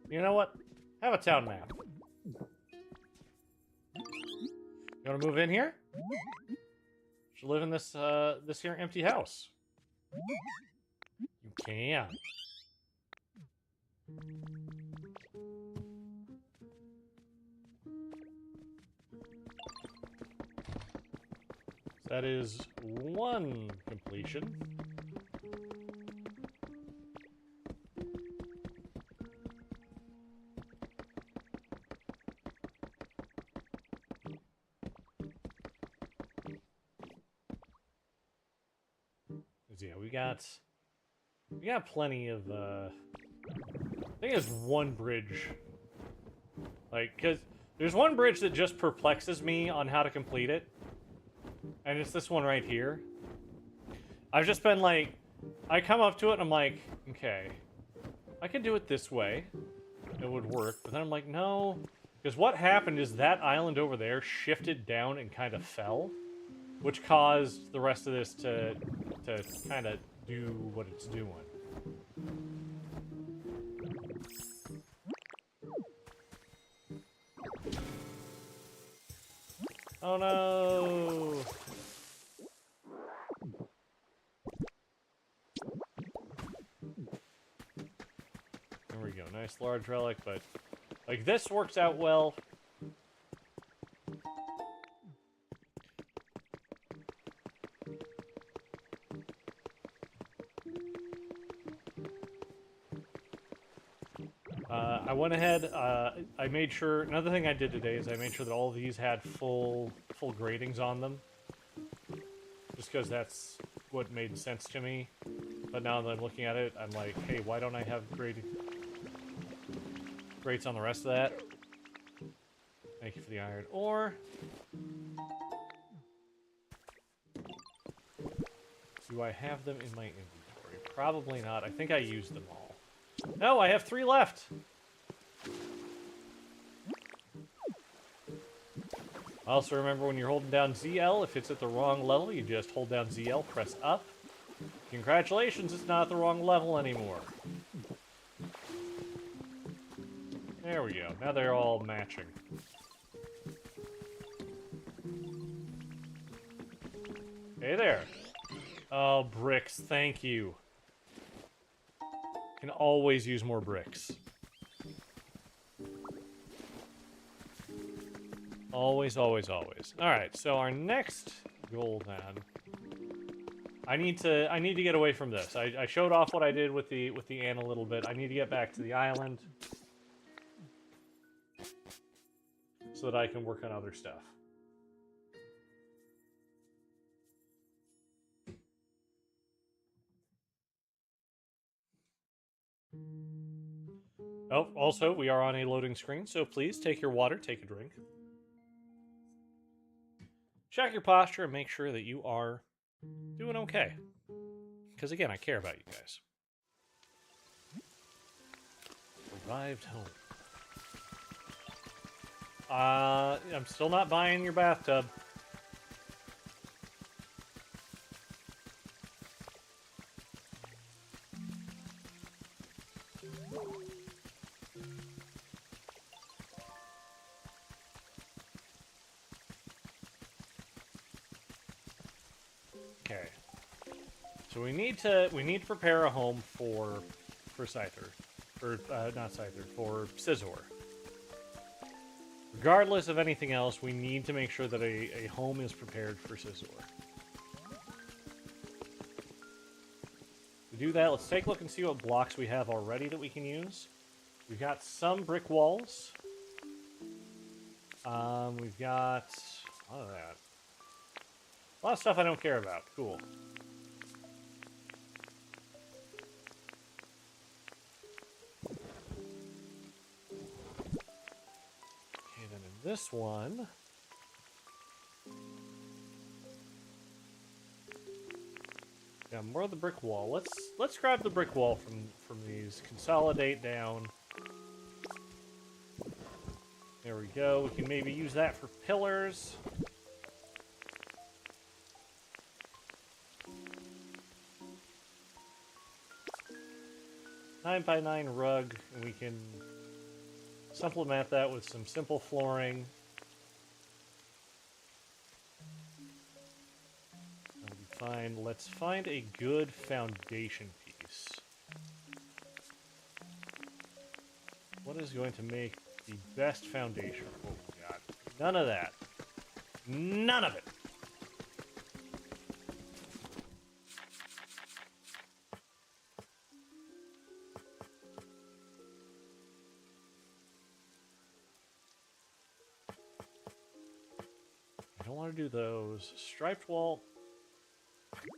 You know what? Have a town map. You want to move in here? Should live in this this here empty house. You can. That is one completion. Yeah, we got plenty of I think there's one bridge. Like, cause there's one bridge that just perplexes me on how to complete it. And it's this one right here. I've just been like, I come up to it and I'm like, okay, I could do it this way. It would work. But then I'm like, no. Because what happened is that island over there shifted down and kind of fell. Which caused the rest of this to kind of do what it's doing. Oh no! There we go. Nice large relic, but like this works out well. I went ahead, I made sure, another thing I did today is I made sure that all of these had full gratings on them. Just because that's what made sense to me. But now that I'm looking at it, I'm like, hey, why don't I have grates on the rest of that? Thank you for the iron ore. Do I have them in my inventory? Probably not. I think I used them all. No, I have 3 left! Also remember when you're holding down ZL, if it's at the wrong level, you just hold down ZL, press up. Congratulations, it's not at the wrong level anymore. There we go. Now they're all matching. Hey there. Oh, bricks, thank you. Can always use more bricks. Always, always, always. Alright, so our next goal then. I need to get away from this. I showed off what I did with the ant a little bit. I need to get back to the island. So that I can work on other stuff. Oh, also, we are on a loading screen, so please take your water, take a drink. Check your posture and make sure that you are doing okay. Because again, I care about you guys. Arrived home. I'm still not buying your bathtub. Okay. So we need to prepare a home for Scyther. Or not Scyther, for Scizor. Regardless of anything else, we need to make sure that a home is prepared for Scizor. To do that, let's take a look and see what blocks we have already that we can use. We've got some brick walls. We've got a lot of that. A lot of stuff I don't care about. Cool. Okay, then in this one... yeah, more of the brick wall. Let's grab the brick wall from these. Consolidate down. There we go. We can maybe use that for pillars. 9x9 rug, and we can supplement that with some simple flooring. That'll be fine. Let's find a good foundation piece. What is going to make the best foundation? Oh, God. None of that. None of it. I don't want to do those. Striped wall. You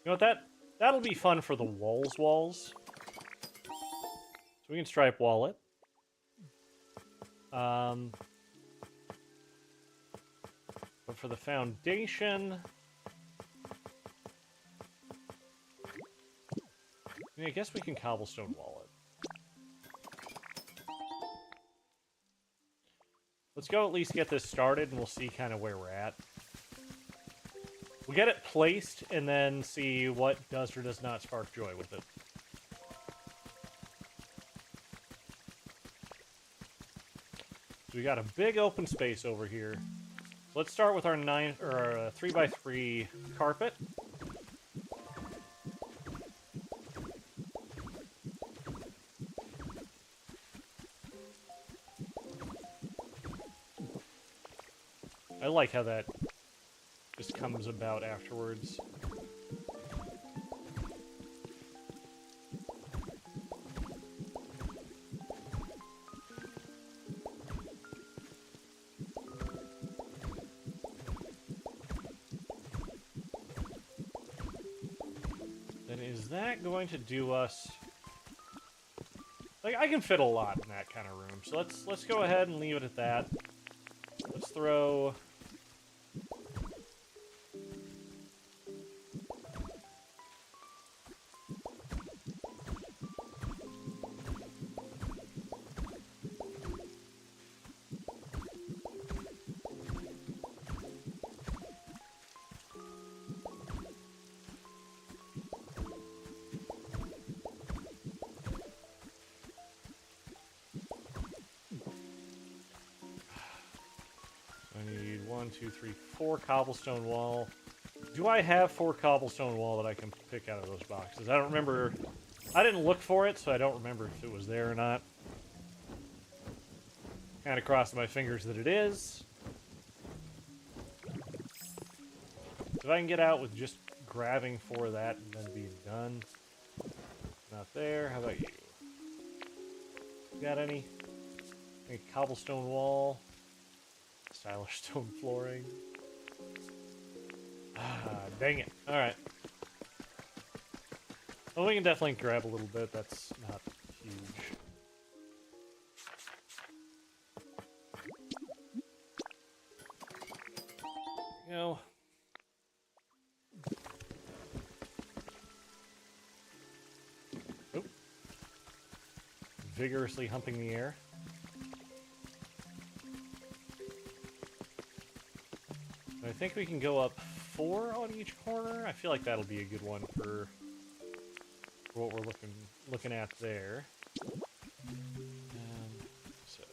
know what? That'll be fun for the walls. So we can stripe wall it. But for the foundation, I guess we can cobblestone wall it. Let's go at least get this started, and we'll see kind of where we're at. We'll get it placed, and then see what does or does not spark joy with it. So we got a big open space over here. Let's start with our 3x3 carpet. I like how that just comes about afterwards. Then is that going to do us? Like, I can fit a lot in that kind of room, so let's go ahead and leave it at that. Let's throw. I need 1, 2, 3, 4 cobblestone wall. Do I have 4 cobblestone wall that I can pick out of those boxes? I don't remember. I didn't look for it, so I don't remember if it was there or not. Kind of crossing my fingers that it is. If I can get out with just grabbing for that and then being done. Not there. How about you? You got any cobblestone wall? Stylish stone flooring. Ah, dang it. Alright. Well, we can definitely grab a little bit. That's not huge. You know. Oop. Vigorously humping the air. I think we can go up 4 on each corner. I feel like that'll be a good one for what we're looking at there. So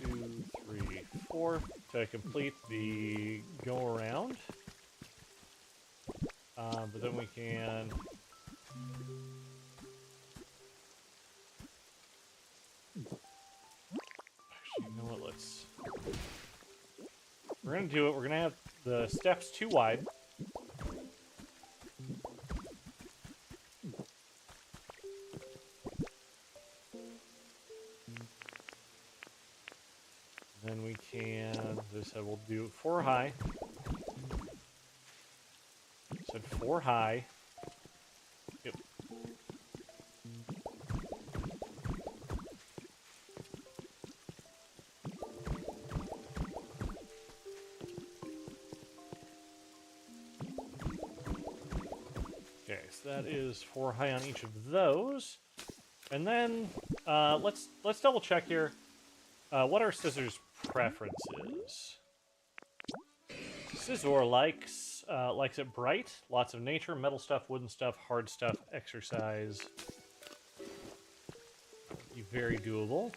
2, 3, 4 to complete the go around. But then we can. Actually, you know what? Let's. We're going to do it. We're going to have the steps too wide. Then we can, as I said, we'll do 4 high. Said 4 high. Yep. Okay, so that is 4 high on each of those. And then let's double check here what our scissors preference is. Scizor likes it bright. Lots of nature, metal stuff, wooden stuff, hard stuff, exercise. Be very doable.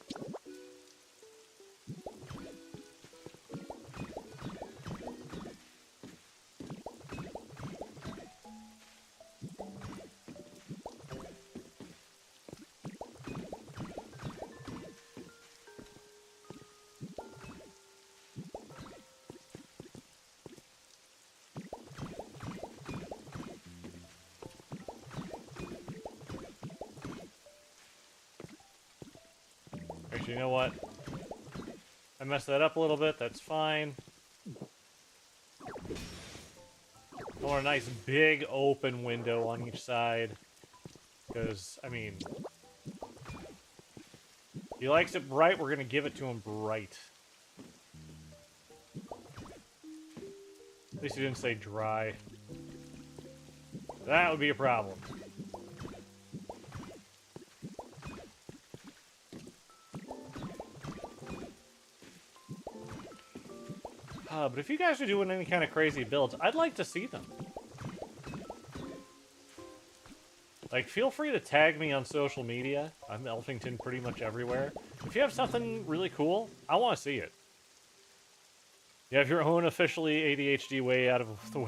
Actually, you know what? I messed that up a little bit. That's fine. I want a nice big open window on each side. Because, I mean, he likes it bright. We're going to give it to him bright. At least he didn't say dry. That would be a problem. But if you guys are doing any kind of crazy builds, I'd like to see them. Like, feel free to tag me on social media. I'm Elfington pretty much everywhere. If you have something really cool, I want to see it. You have your own officially ADHD way out of the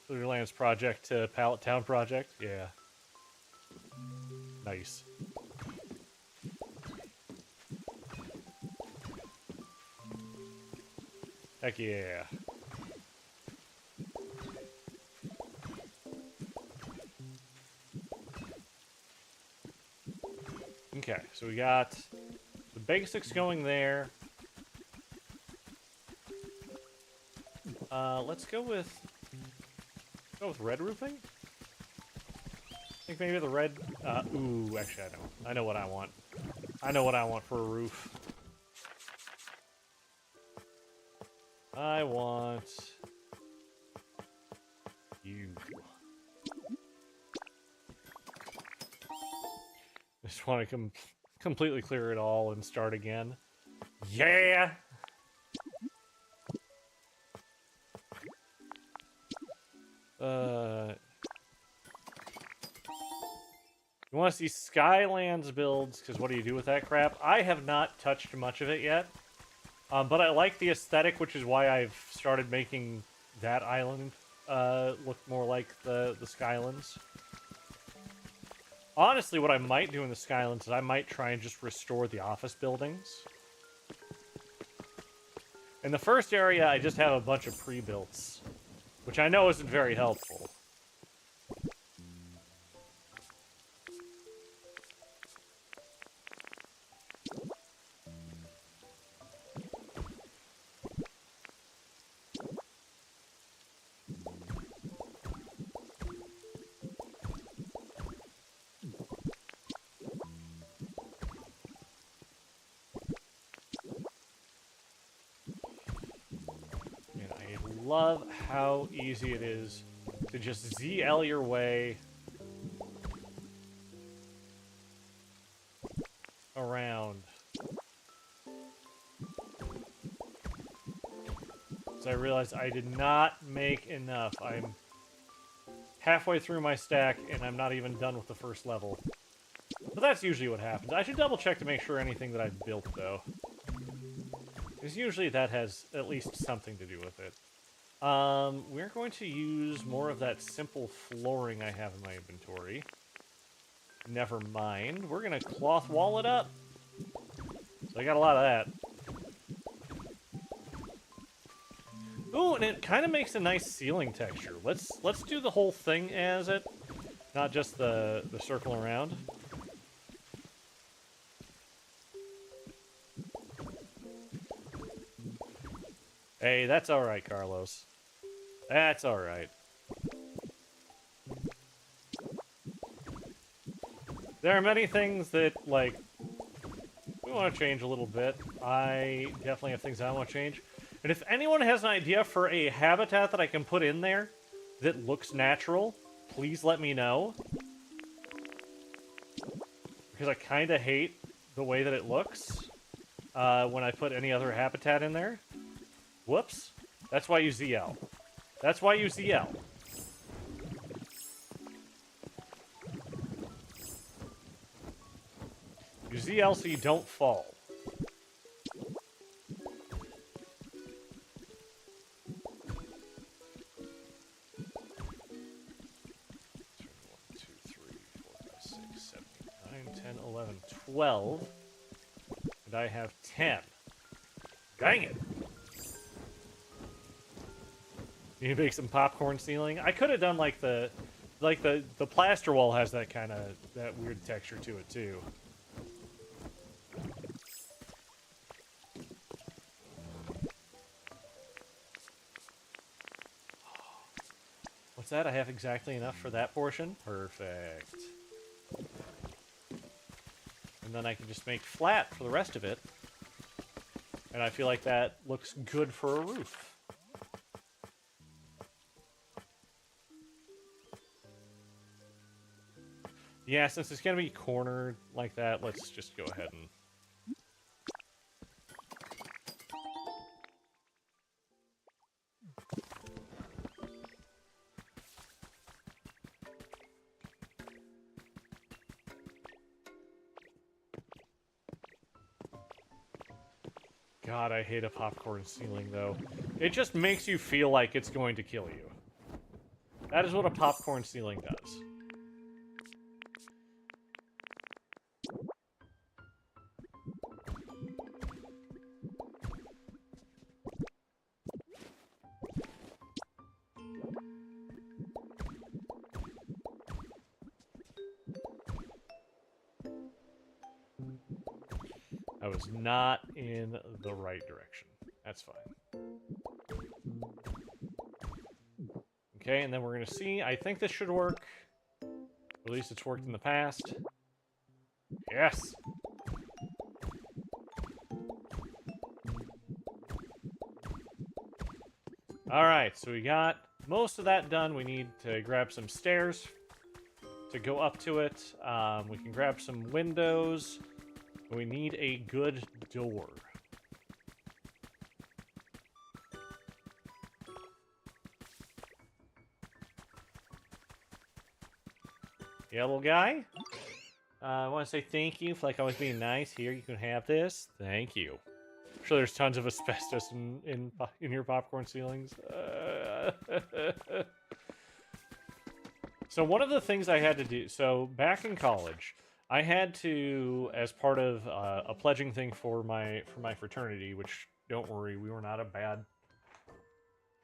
Witherlands project to Pallet Town project? Yeah. Nice. Heck yeah. Okay, so we got the basics going there. Let's go with red roofing? I think maybe the red, ooh, actually I know what I want. I know what I want for a roof. I want you. Just want to completely clear it all and start again. Yeah! You want to see Skylands builds, because what do you do with that crap? I have not touched much of it yet. But I like the aesthetic, which is why I've started making that island look more like the Skylands. Honestly, what I might do in the Skylands is I might try and just restore the office buildings. In the first area, I just have a bunch of pre-builts, which I know isn't very helpful. Love how easy it is to just ZL your way around. So I realized I did not make enough. I'm halfway through my stack and I'm not even done with the first level. But that's usually what happens. I should double check to make sure anything that I've built though. Because usually that has at least something to do with it. We're going to use more of that simple flooring I have in my inventory. Never mind. We're going to cloth wall it up. So I got a lot of that. Ooh, and it kind of makes a nice ceiling texture. Let's do the whole thing as it, not just the circle around. Hey, that's all right, Carlos. That's all right. There are many things that, like, we want to change a little bit. I definitely have things I want to change. And if anyone has an idea for a habitat that I can put in there that looks natural, please let me know. Because I kind of hate the way that it looks when I put any other habitat in there. Whoops. That's why you ZL. That's why you ZL. You ZL so you don't fall. One, two, three, 4, 5, 6, 7, 8, 9, 10, 11, 12. And I have 10. Dang it. You need to make some popcorn ceiling. I could have done like the plaster wall has that kind of that weird texture to it too. What's that? I have exactly enough for that portion. Perfect. And then I can just make flat for the rest of it. And I feel like that looks good for a roof. Yeah, since it's going to be cornered like that, let's just go ahead and... God, I hate a popcorn ceiling, though. It just makes you feel like it's going to kill you. That is what a popcorn ceiling does. I was not in the right direction. That's fine. Okay, and then we're going to see. I think this should work. At least it's worked in the past. Yes! Alright, so we got most of that done. We need to grab some stairs to go up to it. We can grab some windows. We need a good door. Yeah, little guy? I want to say thank you for like always being nice. Here, you can have this. Thank you. I'm sure there's tons of asbestos in your popcorn ceilings. So one of the things I had to do, so back in college, I had to, as part of a pledging thing for my fraternity, which, don't worry, we were not a bad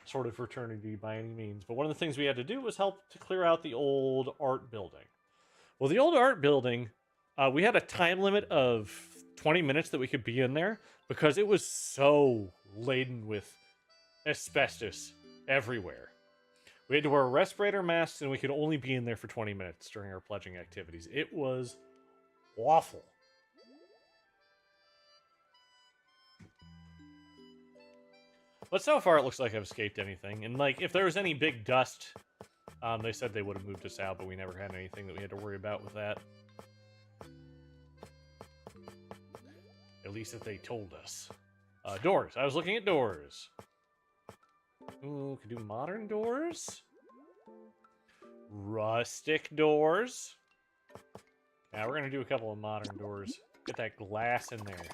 sort of fraternity by any means, but one of the things we had to do was help to clear out the old art building. Well, the old art building, we had a time limit of 20 minutes that we could be in there because it was so laden with asbestos everywhere. We had to wear respirator masks, and we could only be in there for 20 minutes during our pledging activities. It was awful. But so far, it looks like I've escaped anything. And, like, if there was any big dust, they said they would have moved us out, but we never had anything that we had to worry about with that. At least if they told us. Doors. I was looking at doors. Ooh, could do modern doors. Rustic doors. Yeah, we're gonna do a couple of modern doors. Get that glass in there.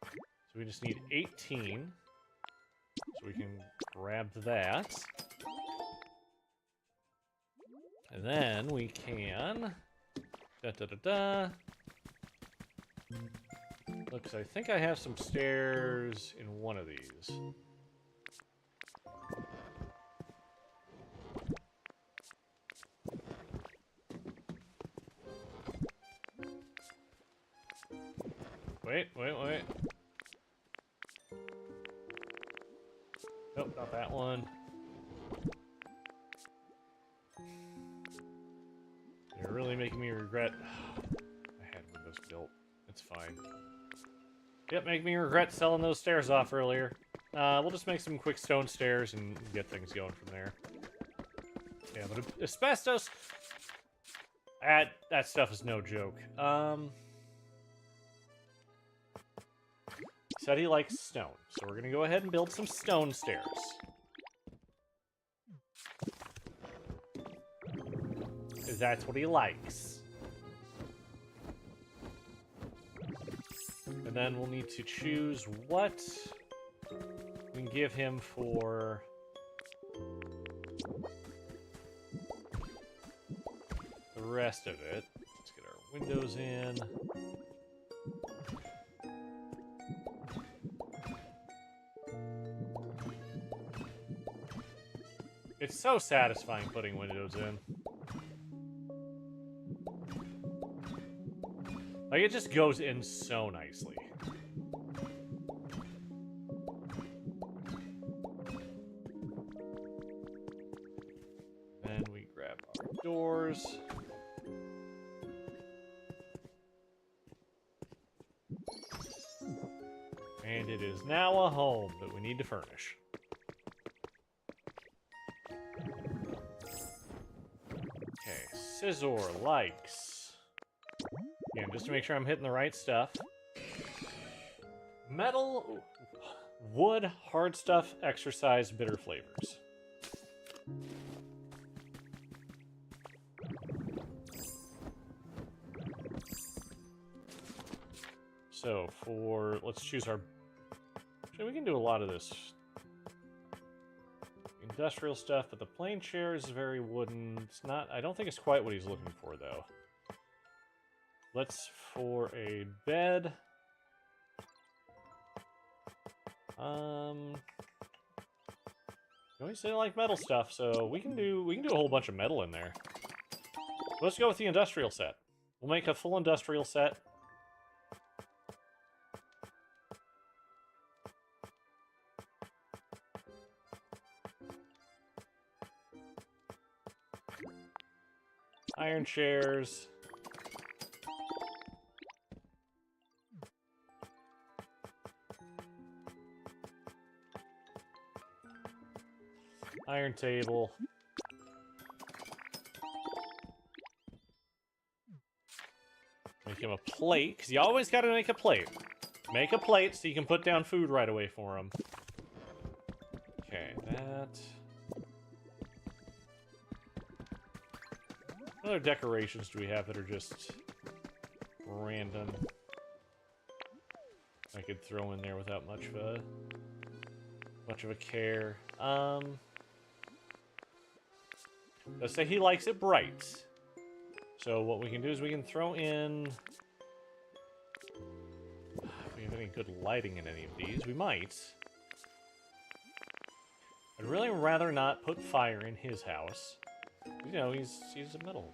So we just need 18. So we can grab that. And then we can... Da-da-da-da. Looks, I think I have some stairs in one of these. Wait. Nope, not that one. You're really making me regret... I had windows built. It's fine. Yep, make me regret selling those stairs off earlier. We'll just make some quick stone stairs and get things going from there. Yeah, but asbestos... That stuff is no joke. said he likes stone, so we're gonna go ahead and build some stone stairs. Because that's what he likes. And then we'll need to choose what we can give him for... the rest of it. Let's get our windows in. It's so satisfying putting windows in. Like, it just goes in so nicely. Then we grab our doors. And it is now a home that we need to furnish. Okay, Scissor likes. Again, just to make sure I'm hitting the right stuff. Metal, wood, hard stuff, exercise, bitter flavors. So for, let's choose our, actually we can do a lot of this industrial stuff, but the plain chair is very wooden. It's not, I don't think it's quite what he's looking for though. Let's, for a bed, you always say like metal stuff, so we can do a whole bunch of metal in there. Let's go with the industrial set. We'll make a full industrial set. Iron chairs. Iron table. Make him a plate, because you always got to make a plate. Make a plate so you can put down food right away for him. Okay, that. What other decorations do we have that are just random? I could throw in there without much of a care. Let's say he likes it bright. So what we can do is we can throw in... If we have any good lighting in any of these, we might. I'd really rather not put fire in his house. You know, he's a metal.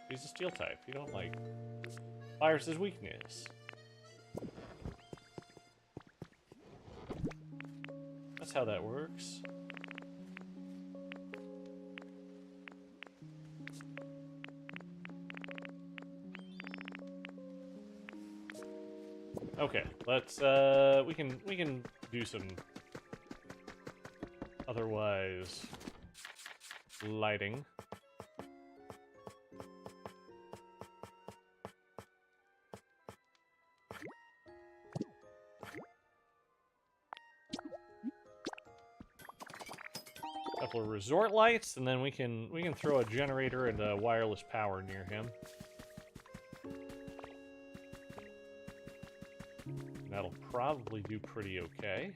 He's a steel type. You don't like... Fire's his weakness. That's how that works. Okay, let's we can do some otherwise lighting. Couple of resort lights, and then we can throw a generator and a wireless power near him. That'll probably do pretty okay.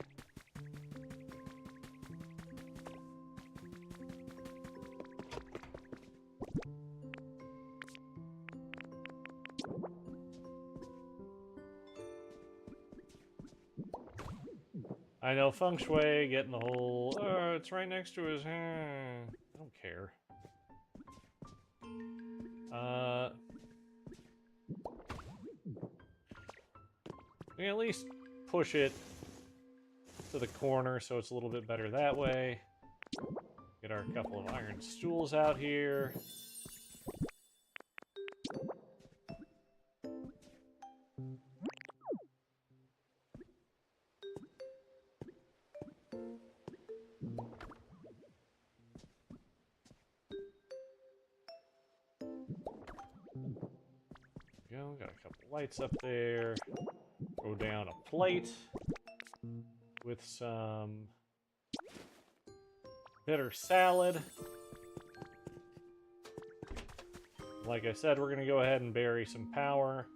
I know feng shui, getting the whole, it's right next to his, I don't care. We can at least push it to the corner so it's a little bit better that way. Get our couple of iron stools out here. Go, got a couple lights up there. Throw down a plate. with some bitter salad. Like I said, we're going to go ahead and bury some power.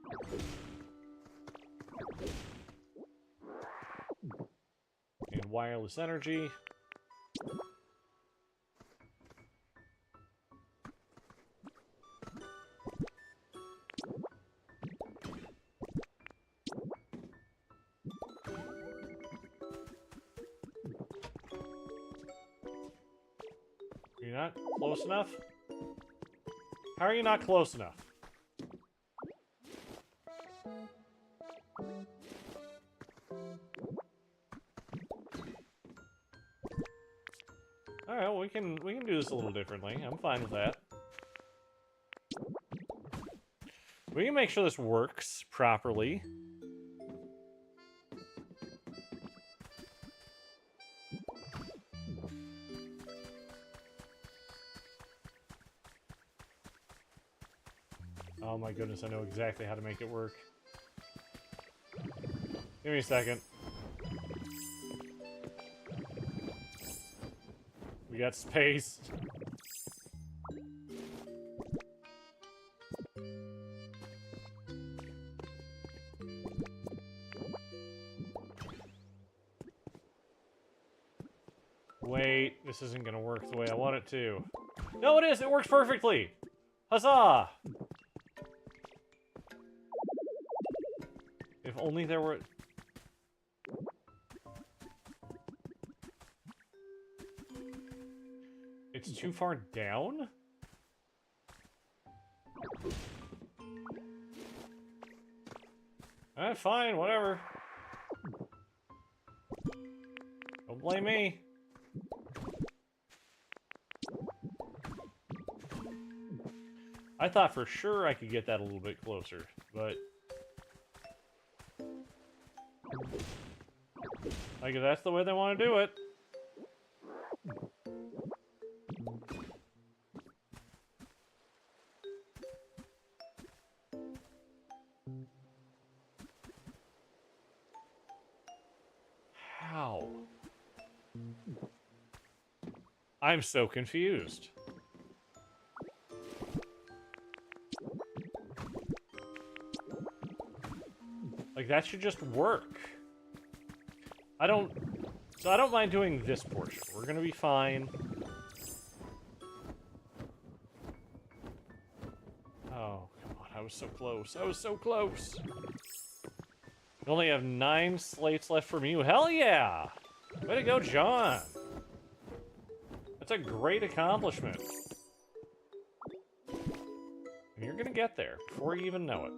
And wireless energy. You're not close enough? How are you not close enough? All right, well, we can do this a little differently. I'm fine with that. We can make sure this works properly. Oh my goodness, I know exactly how to make it work. Give me a second. We got space. Wait, this isn't gonna work the way I want it to. No, it is! It works perfectly! Huzzah! If only there were... It's too far down? Fine, whatever. Don't blame me. I thought for sure I could get that a little bit closer, but... Like, if that's the way they want to do it. How? I'm so confused. Like, that should just work. I don't mind doing this portion. We're gonna be fine. Oh, come on. I was so close. I was so close. We only have 9 slates left from you. Hell yeah! Way to go, John. That's a great accomplishment. And you're gonna get there before you even know it.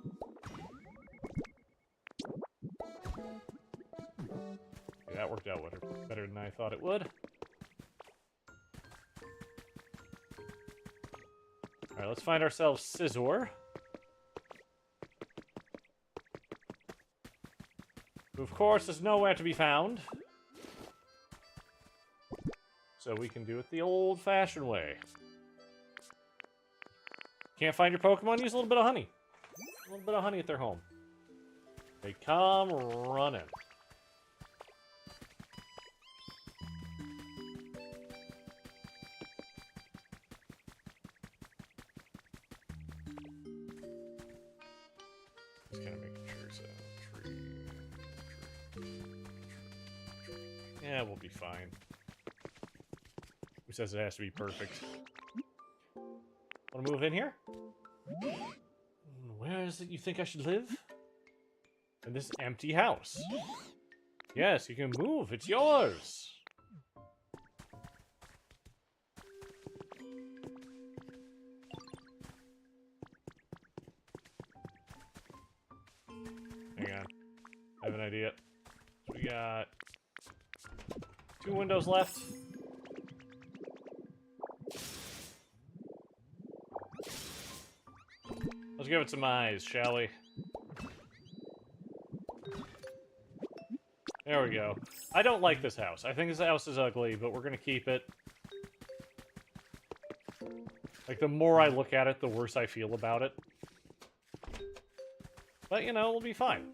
That worked out better than I thought it would. Alright, let's find ourselves Scizor. Who, of course, is nowhere to be found. So we can do it the old-fashioned way. Can't find your Pokemon? Use a little bit of honey. A little bit of honey at their home. They come running. Just kind of making sure so. Tree. Yeah, we'll be fine. Who says it has to be perfect? Want to move in here? Where is it you think I should live? In this empty house. Yes, you can move. It's yours. Hang on. I have an idea. We got 2 windows left. Let's give it some eyes, shall we? There we go. I don't like this house. I think this house is ugly, but we're gonna keep it. Like, the more I look at it, the worse I feel about it. But, you know, we'll be fine.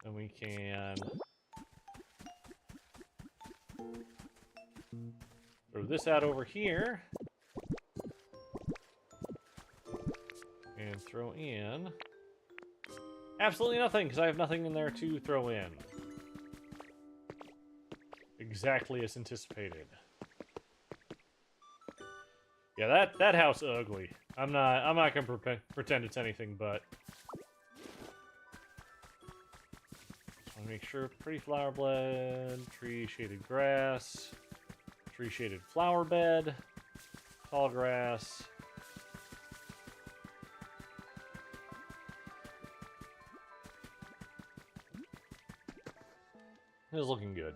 Then we can throw this out over here. And throw in absolutely nothing, because I have nothing in there to throw in. Exactly as anticipated. Yeah, that house is ugly. I'm not gonna pretend it's anything but. Just want to make sure pretty flower bed, tree shaded grass, tree shaded flower bed, tall grass. This is looking good.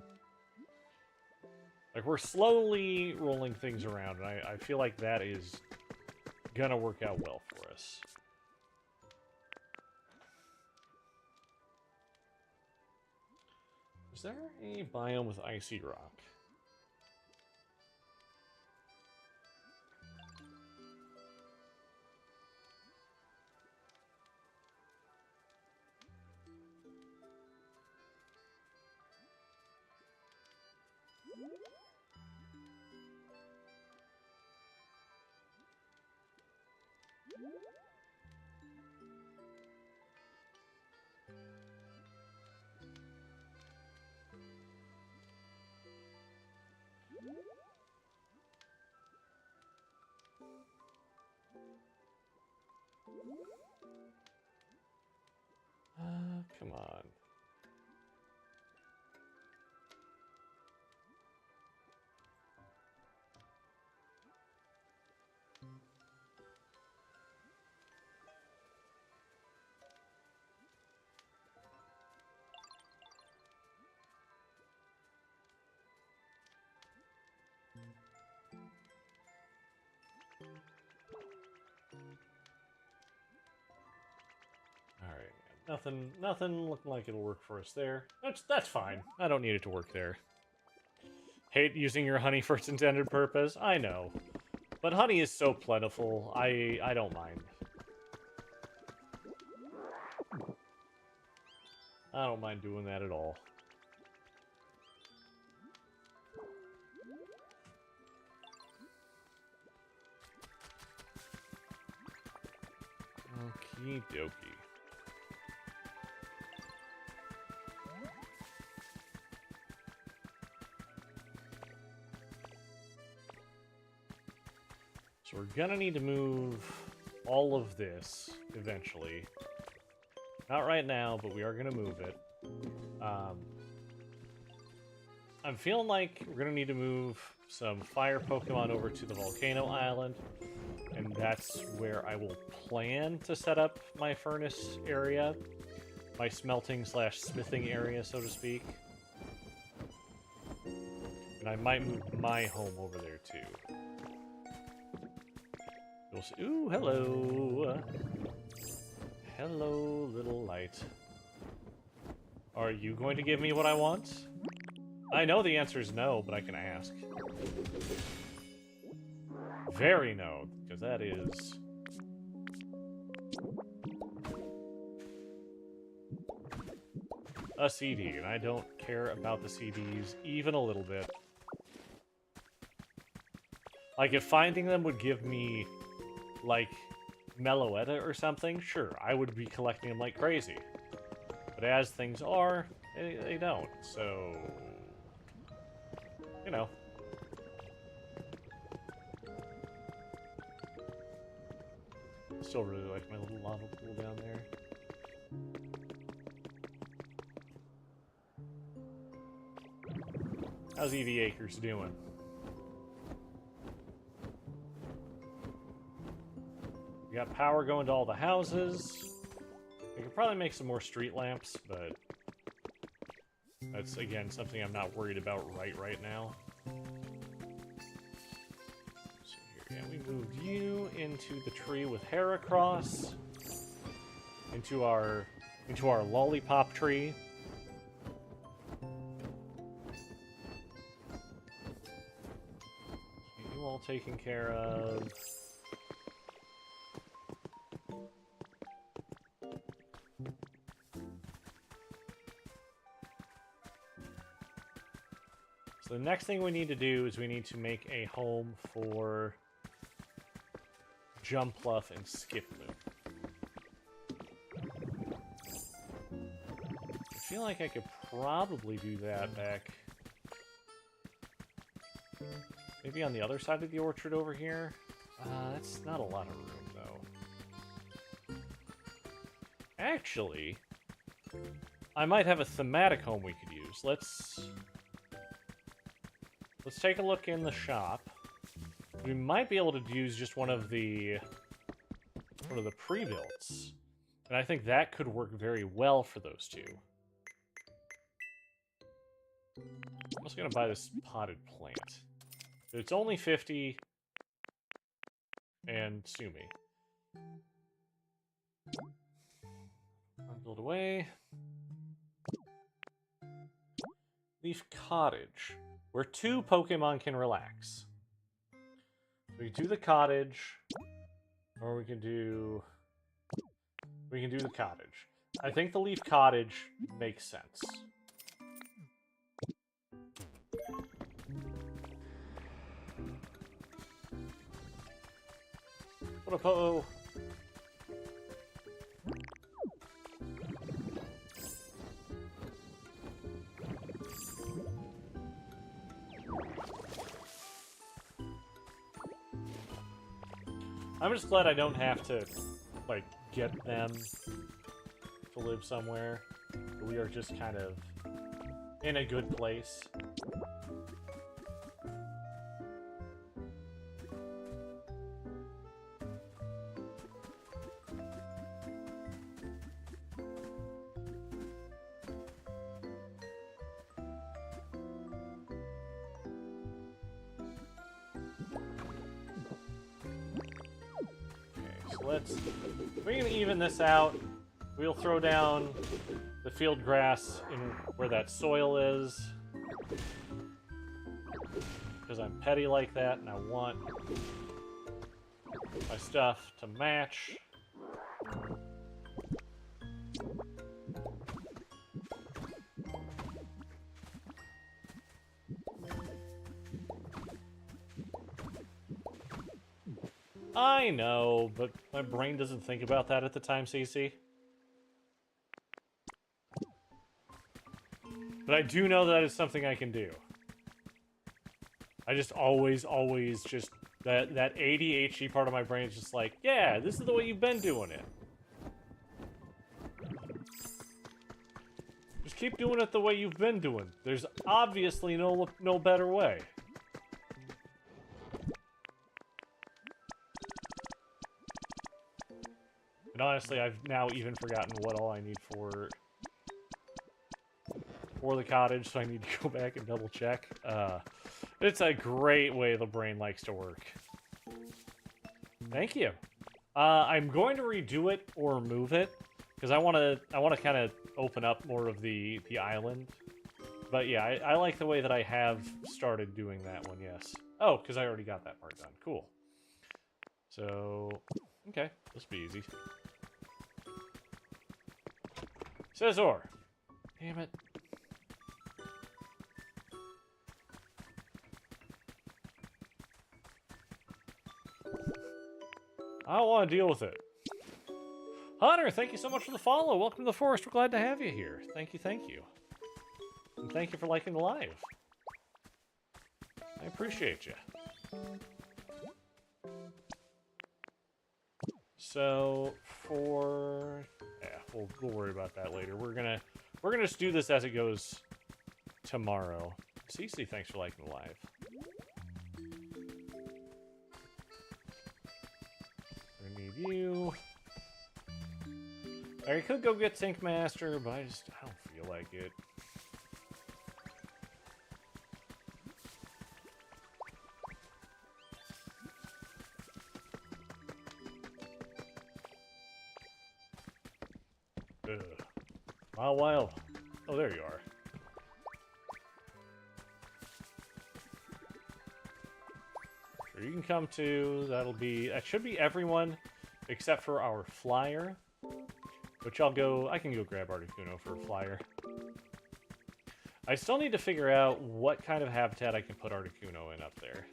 Like, we're slowly rolling things around, and I feel like that is gonna work out well for us. Is there a biome with icy rock? Come on. Nothing looking like it'll work for us there. That's fine. I don't need it to work there. Hate using your honey for its intended purpose. I know. But honey is so plentiful. I don't mind. I don't mind doing that at all. Okie dokie. So we're gonna need to move all of this eventually. Not right now, but we are gonna move it. I'm feeling like we're gonna need to move some fire Pokemon over to the Volcano Island, and that's where I will plan to set up my furnace area, my smelting / smithing area, so to speak. And I might move my home over there too. You'll see. Ooh, hello. Hello, little light. Are you going to give me what I want? I know the answer is no, but I can ask. Very no, because that is... a CD, and I don't care about the CDs even a little bit. Like, if finding them would give me, like, Meloetta or something, sure, I would be collecting them like crazy. But as things are, they don't, so... you know. Still really like my little lava pool down there. How's EV Acres doing? We got power going to all the houses. We could probably make some more street lamps, but that's, again, something I'm not worried about right now. So here, yeah, we moved you into the tree with Heracross, into our lollipop tree. You all taken care of. So the next thing we need to do is we need to make a home for Jumpluff and Skiploop. I feel like I could probably do that back... Maybe on the other side of the orchard over here? That's not a lot of room, though. Actually, I might have a thematic home we could use. Let's take a look in the shop. We might be able to use just one of the pre-builts. And I think that could work very well for those two. I'm also going to buy this potted plant. It's only 50, and sue me. Build away. Leaf Cottage, where 2 Pokemon can relax. We can do the cottage, or we can do the cottage. I think the Leaf Cottage makes sense. What a po! I'm just glad I don't have to, like, get them to live somewhere. We are just kind of in a good place. We're gonna even this out. We'll throw down the field grass in where that soil is. Because I'm petty like that and I want my stuff to match. I know, but my brain doesn't think about that at the time, CC. But I do know that is something I can do. I just always just... That ADHD part of my brain is just like, yeah, this is the way you've been doing it. Just keep doing it the way you've been doing. There's obviously no better way. And honestly, I've now even forgotten what all I need for the cottage, so I need to go back and double check. It's a great way the brain likes to work. Thank you. I'm going to redo it or move it because I want to kind of open up more of the island. But yeah, I like the way that I have started doing that one. Yes. Oh, because I already got that part done. Cool. So okay, this will be easy. Scizor. Damn it. I don't want to deal with it. Hunter, thank you so much for the follow. Welcome to the forest. We're glad to have you here. Thank you, thank you. And thank you for liking the live. I appreciate you. So, we'll worry about that later. We're gonna just do this as it goes tomorrow. Cece, thanks for liking the live. I need you. I could go get Sync Master, but I don't feel like it. Ugh. Wild. Oh, there you are. Sure, you can come too. That should be everyone except for our flyer. Which I can go grab Articuno for a flyer. I still need to figure out what kind of habitat I can put Articuno in up there.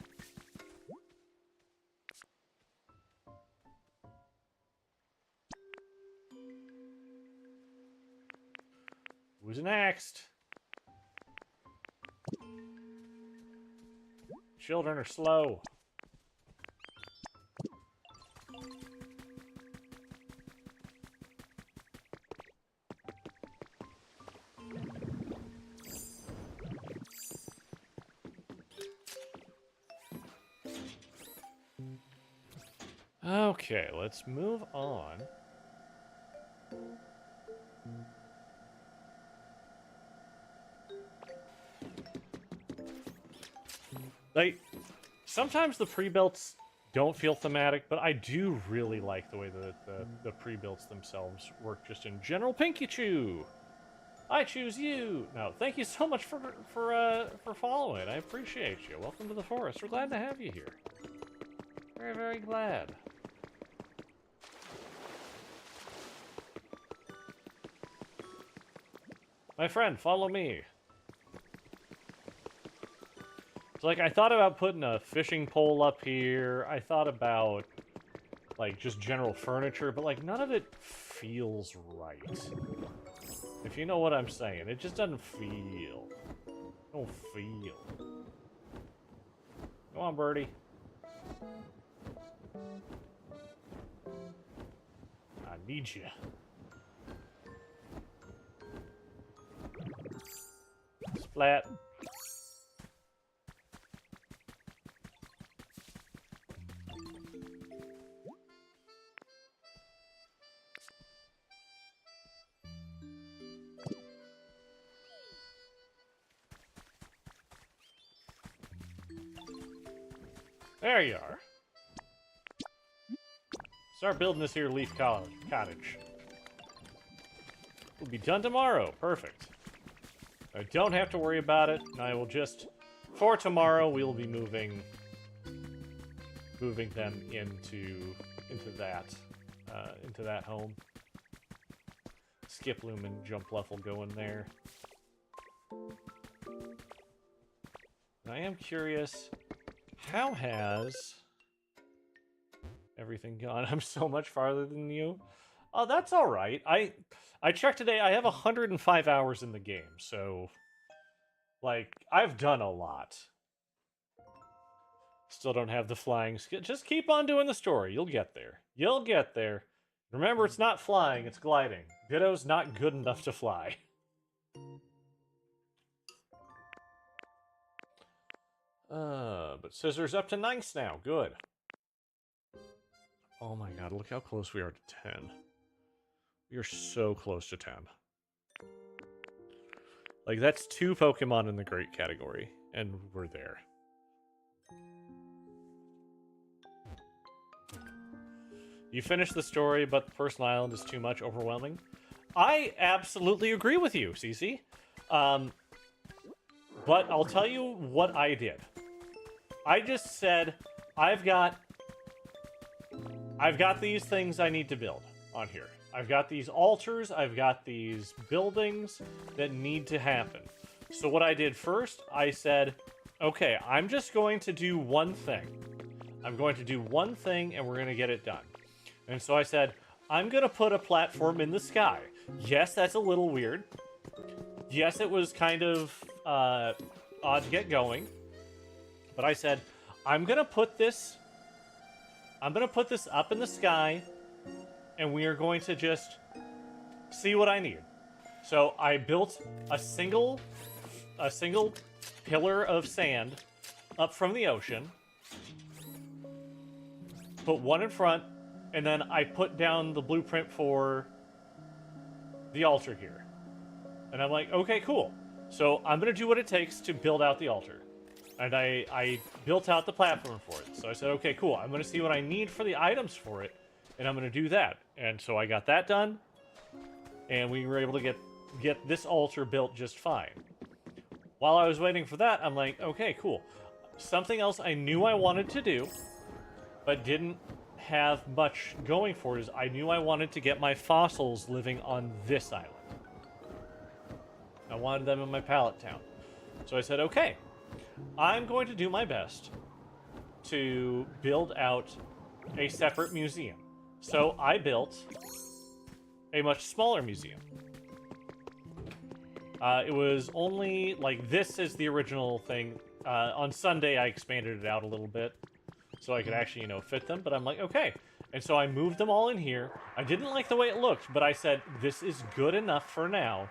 Who's next? Children are slow. Okay, let's move on. Like, sometimes the pre-builts don't feel thematic, but I do really like the way that the pre-builts themselves work just in general. Pinky Chew! I choose you! No, thank you so much for following. I appreciate you. Welcome to the forest. We're glad to have you here. Very, very glad. My friend, follow me. So, like, I thought about putting a fishing pole up here. I thought about, like, just general furniture, but, like, none of it feels right. If you know what I'm saying. It just doesn't feel. Don't feel. Go on, birdie. I need you. Splat. There you are. Start building this here leaf cottage. We'll be done tomorrow. Perfect. I don't have to worry about it. I will just, for tomorrow, we'll be moving them into that home. Skip Loom and Jump Level go in there. I am curious, how has everything gone? I'm so much farther than you. Oh, that's all right. I checked today. I have 105 hours in the game, so like I've done a lot. Still don't have the flying skill. Just keep on doing the story. You'll get there. You'll get there. Remember, it's not flying, it's gliding. Ditto's not good enough to fly. But Scissors up to nice now. Good. Oh my god, look how close we are to 10. We are so close to 10. Like, that's 2 Pokemon in the great category, and we're there. You finished the story, but the personal island is too much overwhelming. I absolutely agree with you, Cece. But I'll tell you what I did. I just said, I've got these things I need to build on here. I've got these altars, I've got these buildings that need to happen. So what I did first, I said, okay, I'm just going to do one thing. I'm going to do one thing and we're going to get it done. And so I said, I'm going to put a platform in the sky. Yes, that's a little weird. Yes, it was kind of odd to get going. But I said, I'm going to put this up in the sky and we are going to just see what I need. So I built a single pillar of sand up from the ocean, put one in front, and then I put down the blueprint for the altar here. And I'm like, okay, cool. So I'm going to do what it takes to build out the altar. And I built out the platform for it. So I said, okay, cool. I'm going to see what I need for the items for it, and I'm going to do that. And so I got that done, and we were able to get this altar built just fine. While I was waiting for that, I'm like, okay, cool. Something else I knew I wanted to do, but didn't have much going for it, is I knew I wanted to get my fossils living on this island. I wanted them in my pallet town. So I said, okay, I'm going to do my best to build out a separate museum. So I built a much smaller museum. It was only, like, this is the original thing. On Sunday, I expanded it out a little bit so I could actually, fit them. But I'm like, okay. And so I moved them all in here. I didn't like the way it looked, but I said, this is good enough for now.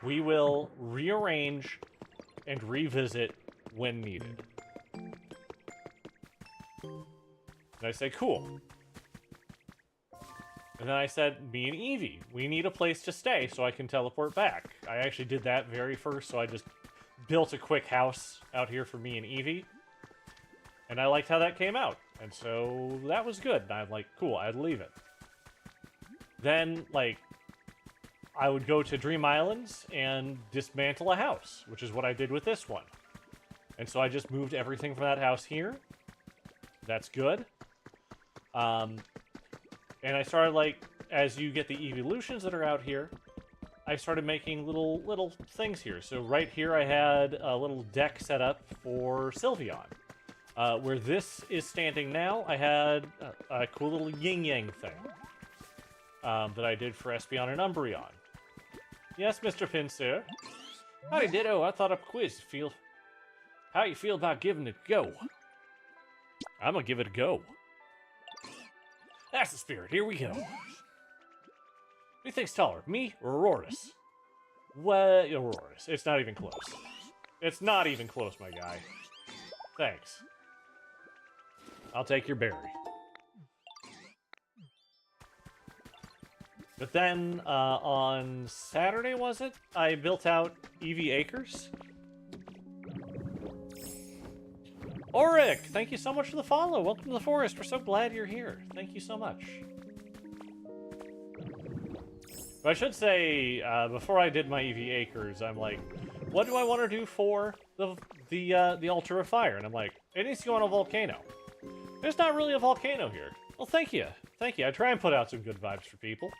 We will rearrange and revisit when needed. And I said, cool. And then I said, me and Evie, we need a place to stay so I can teleport back. I actually did that very first, so I just built a quick house out here for me and Evie. And I liked how that came out. And so that was good. And I'm like, cool, I'd leave it. Then, like, I would go to Dream Islands and dismantle a house, which is what I did with this one. And so I just moved everything from that house here. That's good. And I started, like, as you get the evolutions that are out here, I started making little things here. So right here I had a little deck set up for Sylveon. Where this is standing now, I had a cool little yin-yang thing that I did for Espeon and Umbreon. Yes, Mr. Pinsir. Howdy ditto, I thought up a quiz. How you feel about giving it a go? I'm gonna give it a go. That's the spirit, here we go. Who thinks taller, me or Aurorus? Well, Aurorus. It's not even close. It's not even close, my guy. Thanks. I'll take your berry. But then, on Saturday, was it? I built out Eevee Acres. Auric, thank you so much for the follow. Welcome to the forest. We're so glad you're here. Thank you so much. But I should say, before I did my Eevee Acres, I'm like, what do I want to do for the altar of fire? And I'm like, it needs to go on a volcano. There's not really a volcano here. Well, thank you. Thank you. I try and put out some good vibes for people.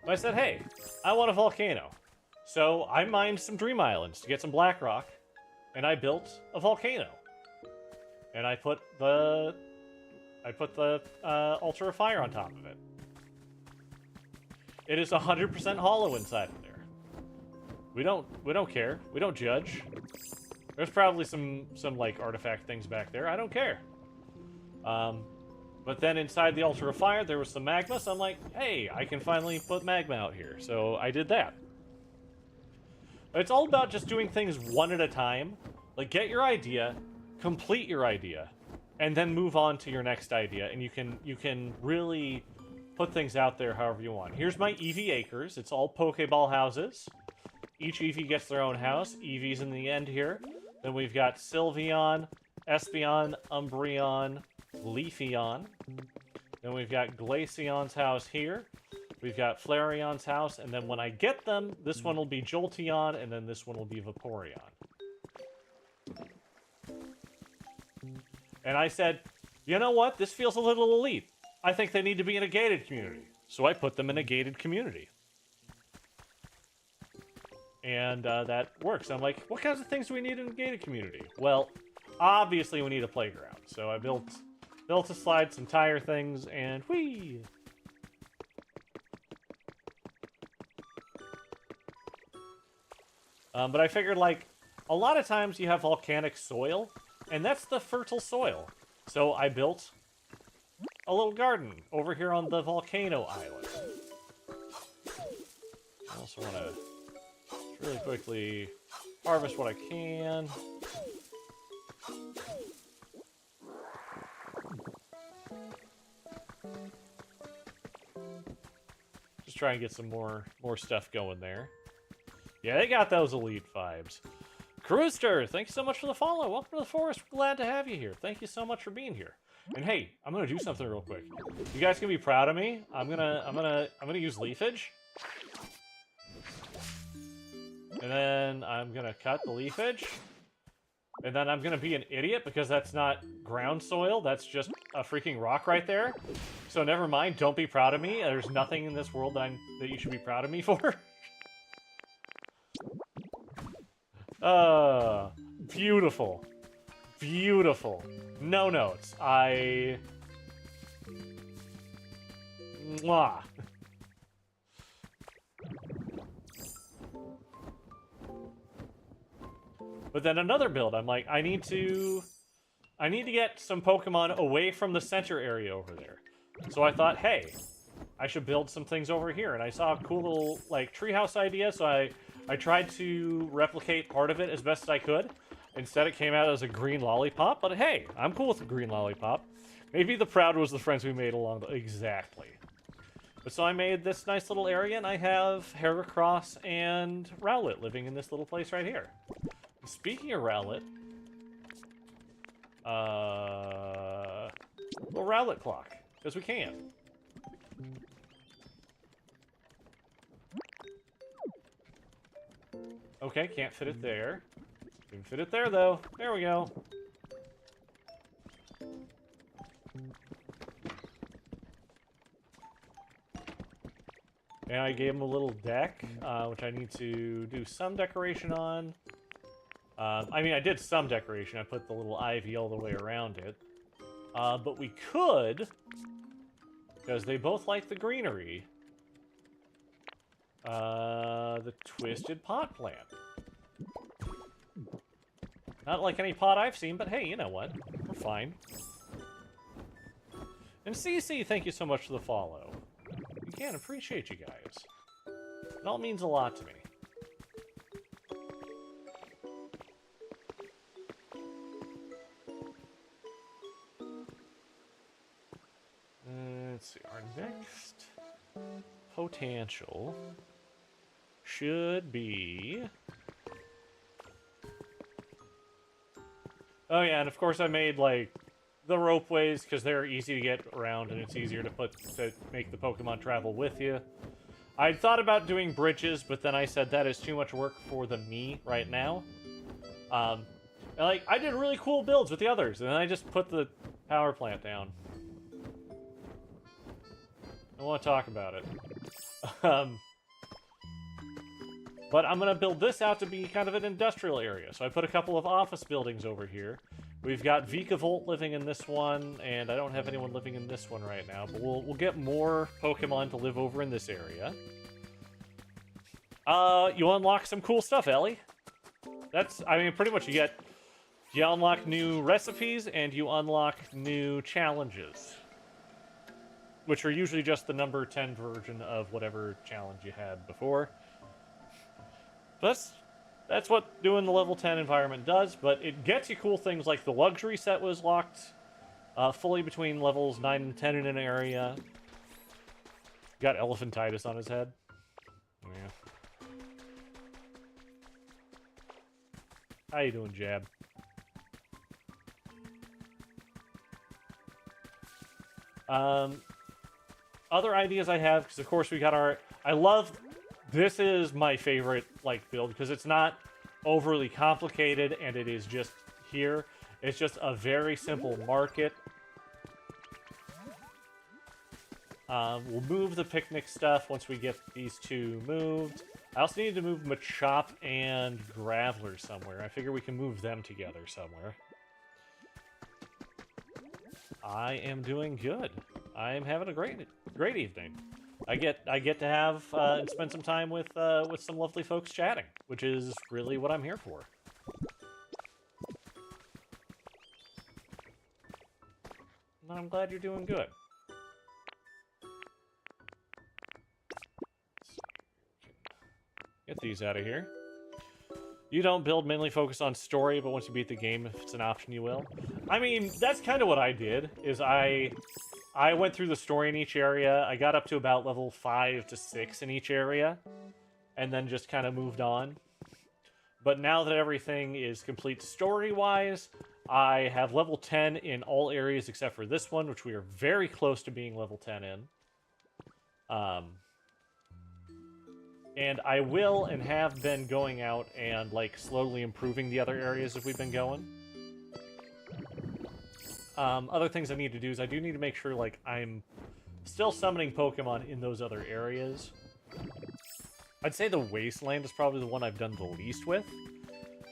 But I said, hey, I want a volcano. So I mined some Dream Islands to get some black rock, and I built a volcano. And I put the altar of fire on top of it. It is 100% hollow inside of there. We don't care. We don't judge. There's probably some like artifact things back there. I don't care. But then inside the altar of fire, there was some magma. So I'm like, hey, I can finally put magma out here. So I did that. It's all about just doing things one at a time. Like, get your idea, complete your idea, and then move on to your next idea. And you can really put things out there however you want. Here's my Eevee Acres. It's all Pokeball houses. Each Eevee gets their own house. Eevee's in the end here. Then we've got Sylveon, Espeon, Umbreon, Leafeon. Then we've got Glaceon's house here. We've got Flareon's house, and then when I get them, this one will be Jolteon, and then this one will be Vaporeon. And I said, you know what? This feels a little elite. I think they need to be in a gated community. So I put them in a gated community. And that works. I'm like, what kinds of things do we need in a gated community? Well, obviously we need a playground. So I built a slide, some tire things, and whee! But I figured, like, a lot of times you have volcanic soil, and that's the fertile soil. So I built a little garden over here on the volcano island. I also want to really quickly harvest what I can. Just try and get some more stuff going there. Yeah, they got those elite vibes. Crewster, thanks so much for the follow. Welcome to the forest. We're glad to have you here. Thank you so much for being here. And hey, I'm gonna do something real quick. You guys can be proud of me. I'm gonna use leafage. And then I'm gonna cut the leafage. And then I'm gonna be an idiot because that's not ground soil, that's just a freaking rock right there. So never mind, don't be proud of me. There's nothing in this world that you should be proud of me for. Beautiful. Beautiful. No notes. Mwah. But then another build, I'm like, I need to get some Pokemon away from the center area over there. So I thought, hey, I should build some things over here. And I saw a cool little, like, treehouse idea, so I tried to replicate part of it as best as I could. Instead, it came out as a green lollipop, but hey, I'm cool with the green lollipop. Maybe the proud was the friends we made along the... Exactly. But so I made this nice little area, and I have Heracross and Rowlet living in this little place right here. Speaking of Rowlet, little Rowlet clock, because we can. Okay, can't fit it there. Can fit it there, though. There we go. And I gave him a little deck, which I need to do some decoration on. I mean, I did some decoration. I put the little ivy all the way around it. But we could, because they both like the greenery, the twisted pot plant. Not like any pot I've seen, but hey, you know what? We're fine. And CC, thank you so much for the follow. Again, appreciate you guys. It all means a lot to me. Let's see, our next potential should be... Oh yeah, and of course I made, like, the ropeways because they're easy to get around and it's easier to make the Pokemon travel with you. I'd thought about doing bridges, but then I said that is too much work for me right now. And, like, I did really cool builds with the others, and then I just put the power plant down. I want to talk about it. But I'm going to build this out to be kind of an industrial area. So I put a couple of office buildings over here. We've got Vikavolt living in this one, and I don't have anyone living in this one right now. But we'll get more Pokemon to live over in this area. You unlock some cool stuff, Ellie. I mean, pretty much you unlock new recipes, and you unlock new challenges. Which are usually just the number 10 version of whatever challenge you had before. That's what doing the level 10 environment does, but it gets you cool things like the luxury set was locked fully between levels 9 and 10 in an area. Got elephantitis on his head. Yeah. How you doing, Jab? Other ideas I have, because of course we got our... This is my favorite, like, build, because it's not overly complicated, and it is just here. It's just a very simple market. We'll move the picnic stuff once we get these two moved. I also need to move Machop and Graveler somewhere. I figure we can move them together somewhere. I am doing good. I am having a great evening. I get to have and spend some time with some lovely folks chatting, which is really what I'm here for. And I'm glad you're doing good. Get these out of here. You don't build mainly focus on story, but once you beat the game, if it's an option, you will. I mean, that's kind of what I did, is I went through the story in each area. I got up to about level 5 to 6 in each area, and then just kind of moved on. But now that everything is complete story-wise, I have level 10 in all areas except for this one, which we are very close to being level 10 in. And I will and have been going out and, like, slowly improving the other areas as we've been going. Other things I need to do is I do need to make sure, like, I'm still summoning Pokemon in those other areas. I'd say the Wasteland is probably the one I've done the least with,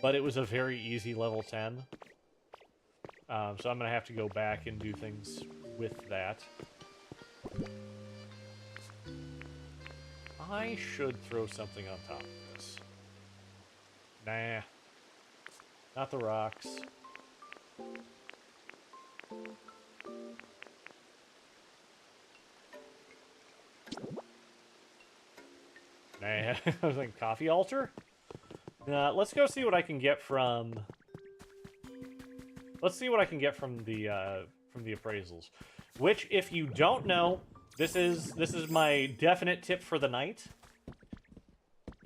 but it was a very easy level 10. So I'm going to have to go back and do things with that. I should throw something on top of this. Nah. Not the rocks. Nah. I was like, coffee altar? Let's go see what I can get from... Let's see what I can get from the appraisals. Which, if you don't know, this is my definite tip for the night.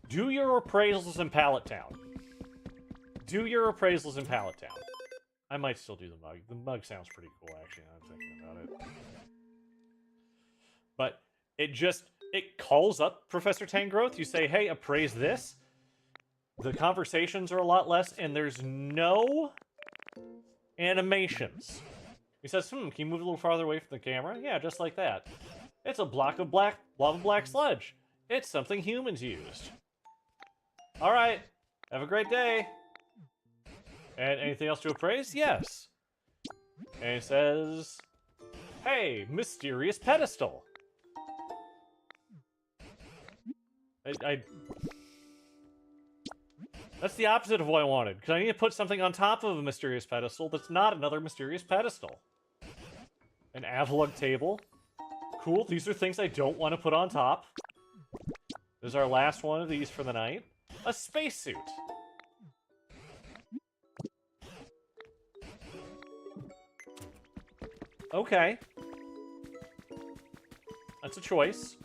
Do your appraisals in Pallet Town. Do your appraisals in Pallet Town. I might still do the mug. The mug sounds pretty cool, actually, now I'm thinking about it. But it calls up Professor Tangrowth. You say, hey, appraise this. The conversations are a lot less, and there's no animations. He says, can you move a little farther away from the camera? Yeah, just like that. It's a block of lava black sludge. It's something humans used. Alright, have a great day. And anything else to appraise? Yes. And he says, hey, mysterious pedestal. That's the opposite of what I wanted, because I need to put something on top of a mysterious pedestal that's not another mysterious pedestal. An Avalug table. Cool, these are things I don't want to put on top. This is our last one of these for the night. A spacesuit. Okay. That's a choice.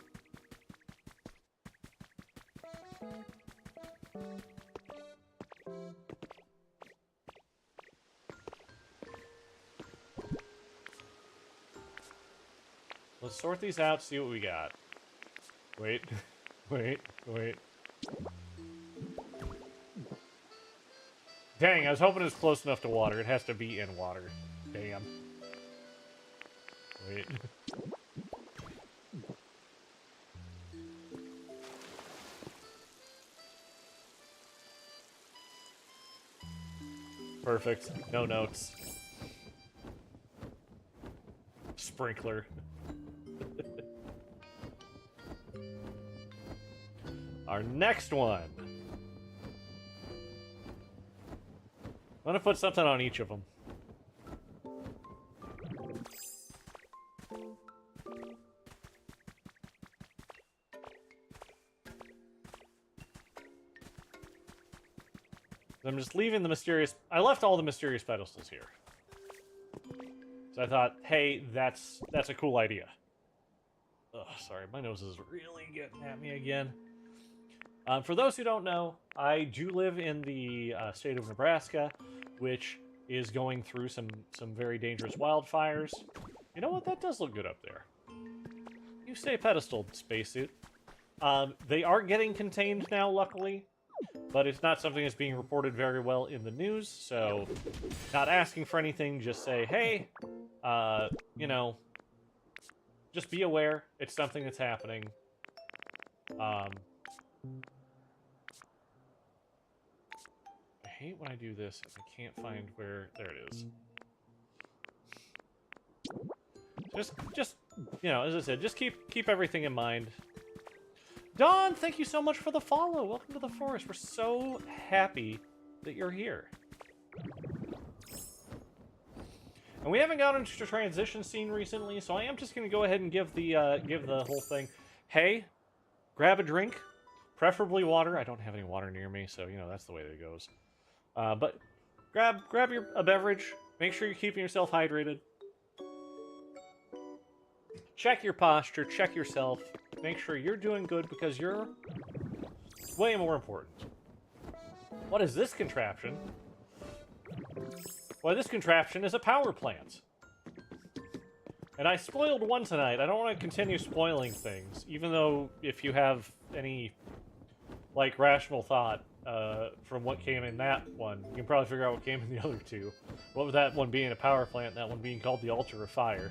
Let's sort these out, see what we got. Wait. Wait. Dang, I was hoping it was close enough to water. It has to be in water. Damn. Wait. Perfect. No notes. Sprinkler. Our next one. I'm gonna put something on each of them. I'm just leaving the mysterious... I left all the mysterious pedestals here. So I thought, hey, that's a cool idea. Ugh, sorry, my nose is really getting at me again. For those who don't know, I do live in the state of Nebraska, which is going through some very dangerous wildfires. You know what? That does look good up there. You stay pedestaled, spacesuit. They are getting contained now, luckily, but it's not something that's being reported very well in the news, so not asking for anything, just say, hey, you know, just be aware. It's something that's happening. I hate when I do this if I can't find where... There it is. Just you know, as I said, just keep everything in mind. Dawn, thank you so much for the follow. Welcome to the forest. We're so happy that you're here. And we haven't gotten into the transition scene recently, so I am just going to go ahead and give the whole thing. Hey, grab a drink, preferably water. I don't have any water near me, so you know that's the way that it goes. But grab a beverage. Make sure you're keeping yourself hydrated. Check your posture. Check yourself. Make sure you're doing good because you're way more important. What is this contraption? Well, this contraption is a power plant. And I spoiled one tonight. I don't want to continue spoiling things, even though if you have any like rational thought from what came in that one. You can probably figure out what came in the other two. What with that one being a power plant, and that one being called the Altar of Fire.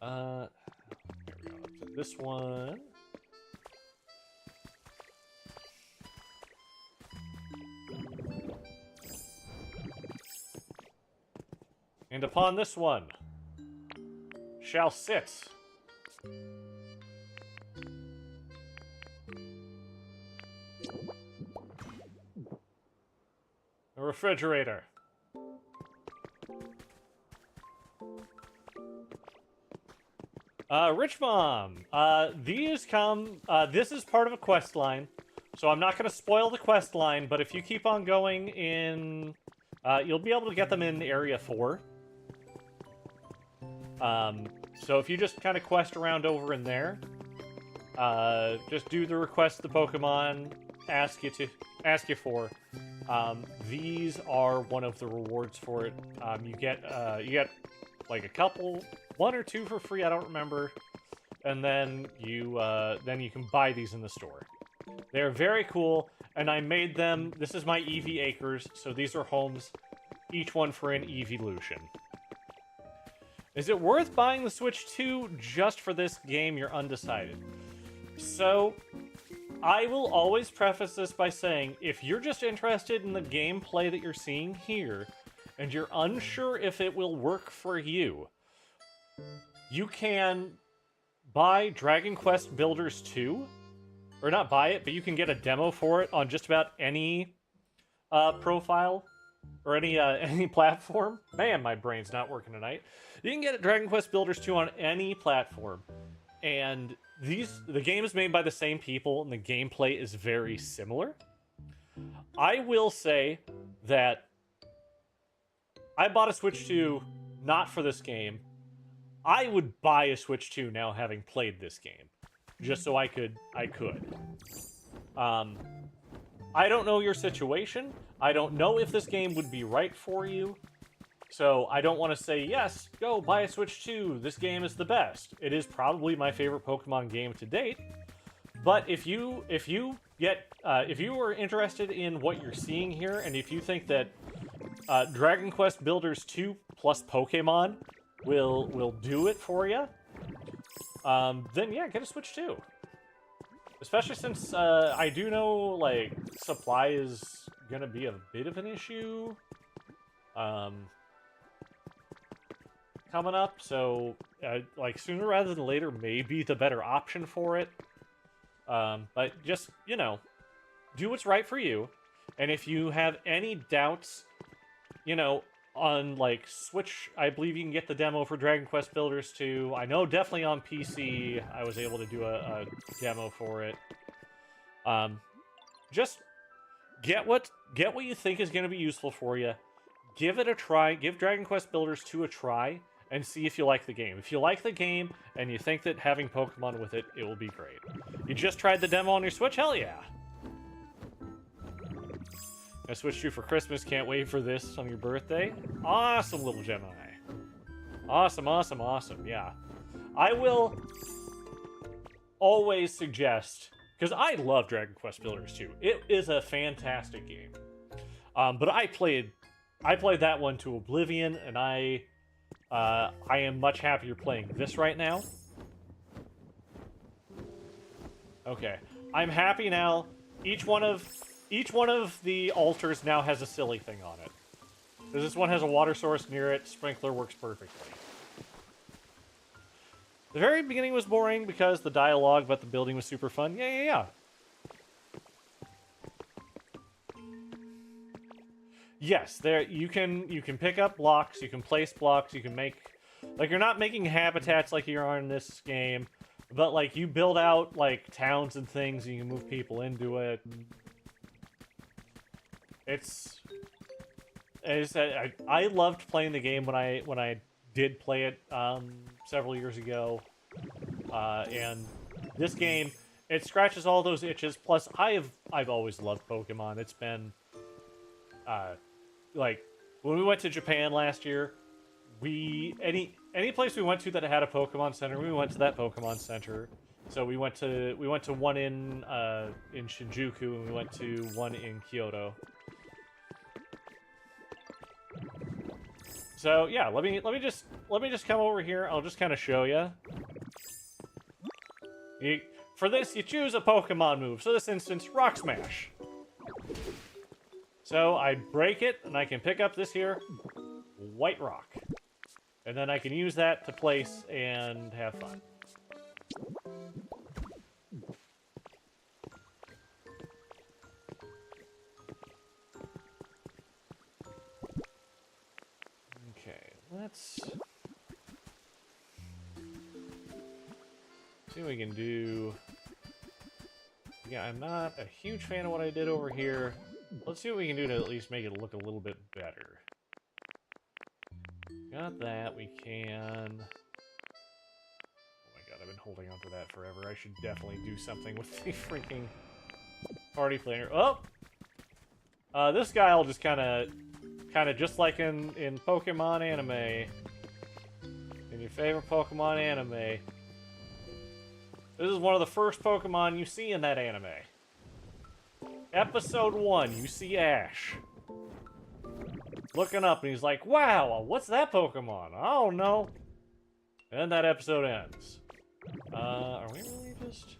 Here we go. Up to this one. And upon this one shall sit a refrigerator. Rich Mom, these come, this is part of a quest line, so I'm not going to spoil the quest line, but if you keep on going in, you'll be able to get them in Area 4. So if you just kind of quest around over in there, just do the request the Pokemon ask you for. These are one of the rewards for it. You get like a couple, one or two for free, I don't remember, and then you can buy these in the store. They're very cool, and I made them. This is my Eevee Acres, so these are homes, each one for an Eeveelution. Is it worth buying the Switch 2 just for this game? You're undecided. So, I will always preface this by saying, if you're just interested in the gameplay that you're seeing here, and you're unsure if it will work for you, you can buy Dragon Quest Builders 2, or not buy it, but you can get a demo for it on just about any profile, or any platform. Man, my brain's not working tonight. You can get Dragon Quest Builders 2 on any platform, and the game is made by the same people, and the gameplay is very similar. I will say that I bought a Switch 2 not for this game. I would buy a Switch 2 now, having played this game, just so I could. I don't know your situation. I don't know if this game would be right for you. So I don't want to say, yes, go buy a Switch 2. This game is the best. It is probably my favorite Pokemon game to date. But if you are interested in what you're seeing here, and if you think that Dragon Quest Builders 2 plus Pokemon will do it for you, then yeah, get a Switch 2. Especially since I do know, like, supply is gonna be a bit of an issue coming up, so like, sooner rather than later may be the better option for it. But just, you know, do what's right for you. And if you have any doubts, you know, on, like, Switch, I believe you can get the demo for Dragon Quest Builders 2. I know definitely on PC I was able to do a demo for it. Just get what you think is going to be useful for you. Give it a try. Give Dragon Quest Builders 2 a try, and see if you like the game. If you like the game, and you think that having Pokemon with it, it will be great. You just tried the demo on your Switch? Hell yeah! I Switch 2 for Christmas. Can't wait for this on your birthday. Awesome, little Gemini. Awesome, awesome, awesome. Yeah. I will always suggest, because I love Dragon Quest Builders 2. It is a fantastic game. But I played that one to oblivion, and I am much happier playing this right now. Okay. I'm happy now. Each one of the altars now has a silly thing on it. Because this one has a water source near it. Sprinkler works perfectly. The very beginning was boring because the dialogue about the building was super fun. Yeah. Yes, there you can pick up blocks, you can place blocks, you can make, like, you're not making habitats like you are in this game, but, like, you build out, like, towns and things, and you can move people into it. I loved playing the game when I did play it several years ago, and this game, it scratches all those itches. Plus, I've always loved Pokemon. It's been like, when we went to Japan last year, any place we went to that had a Pokemon Center, we went to that Pokemon Center. So we went to one in Shinjuku, and we went to one in Kyoto. So yeah, let me just come over here. I'll just kind of show you. For this, you choose a Pokemon move. So this instance, Rock Smash. So I break it, and I can pick up this here White Rock, and then I can use that to place and have fun. Let's see what we can do. Yeah, I'm not a huge fan of what I did over here. Let's see what we can do to at least make it look a little bit better. Got that, we can... Oh my god, I've been holding on to that forever. I should definitely do something with the freaking party planner. Oh! This guy will just kind of just like in Pokemon anime. In your favorite Pokemon anime. This is one of the first Pokemon you see in that anime. Episode 1, you see Ash. Looking up, and he's like, wow, what's that Pokemon? I don't know. And then that episode ends. Are we really just...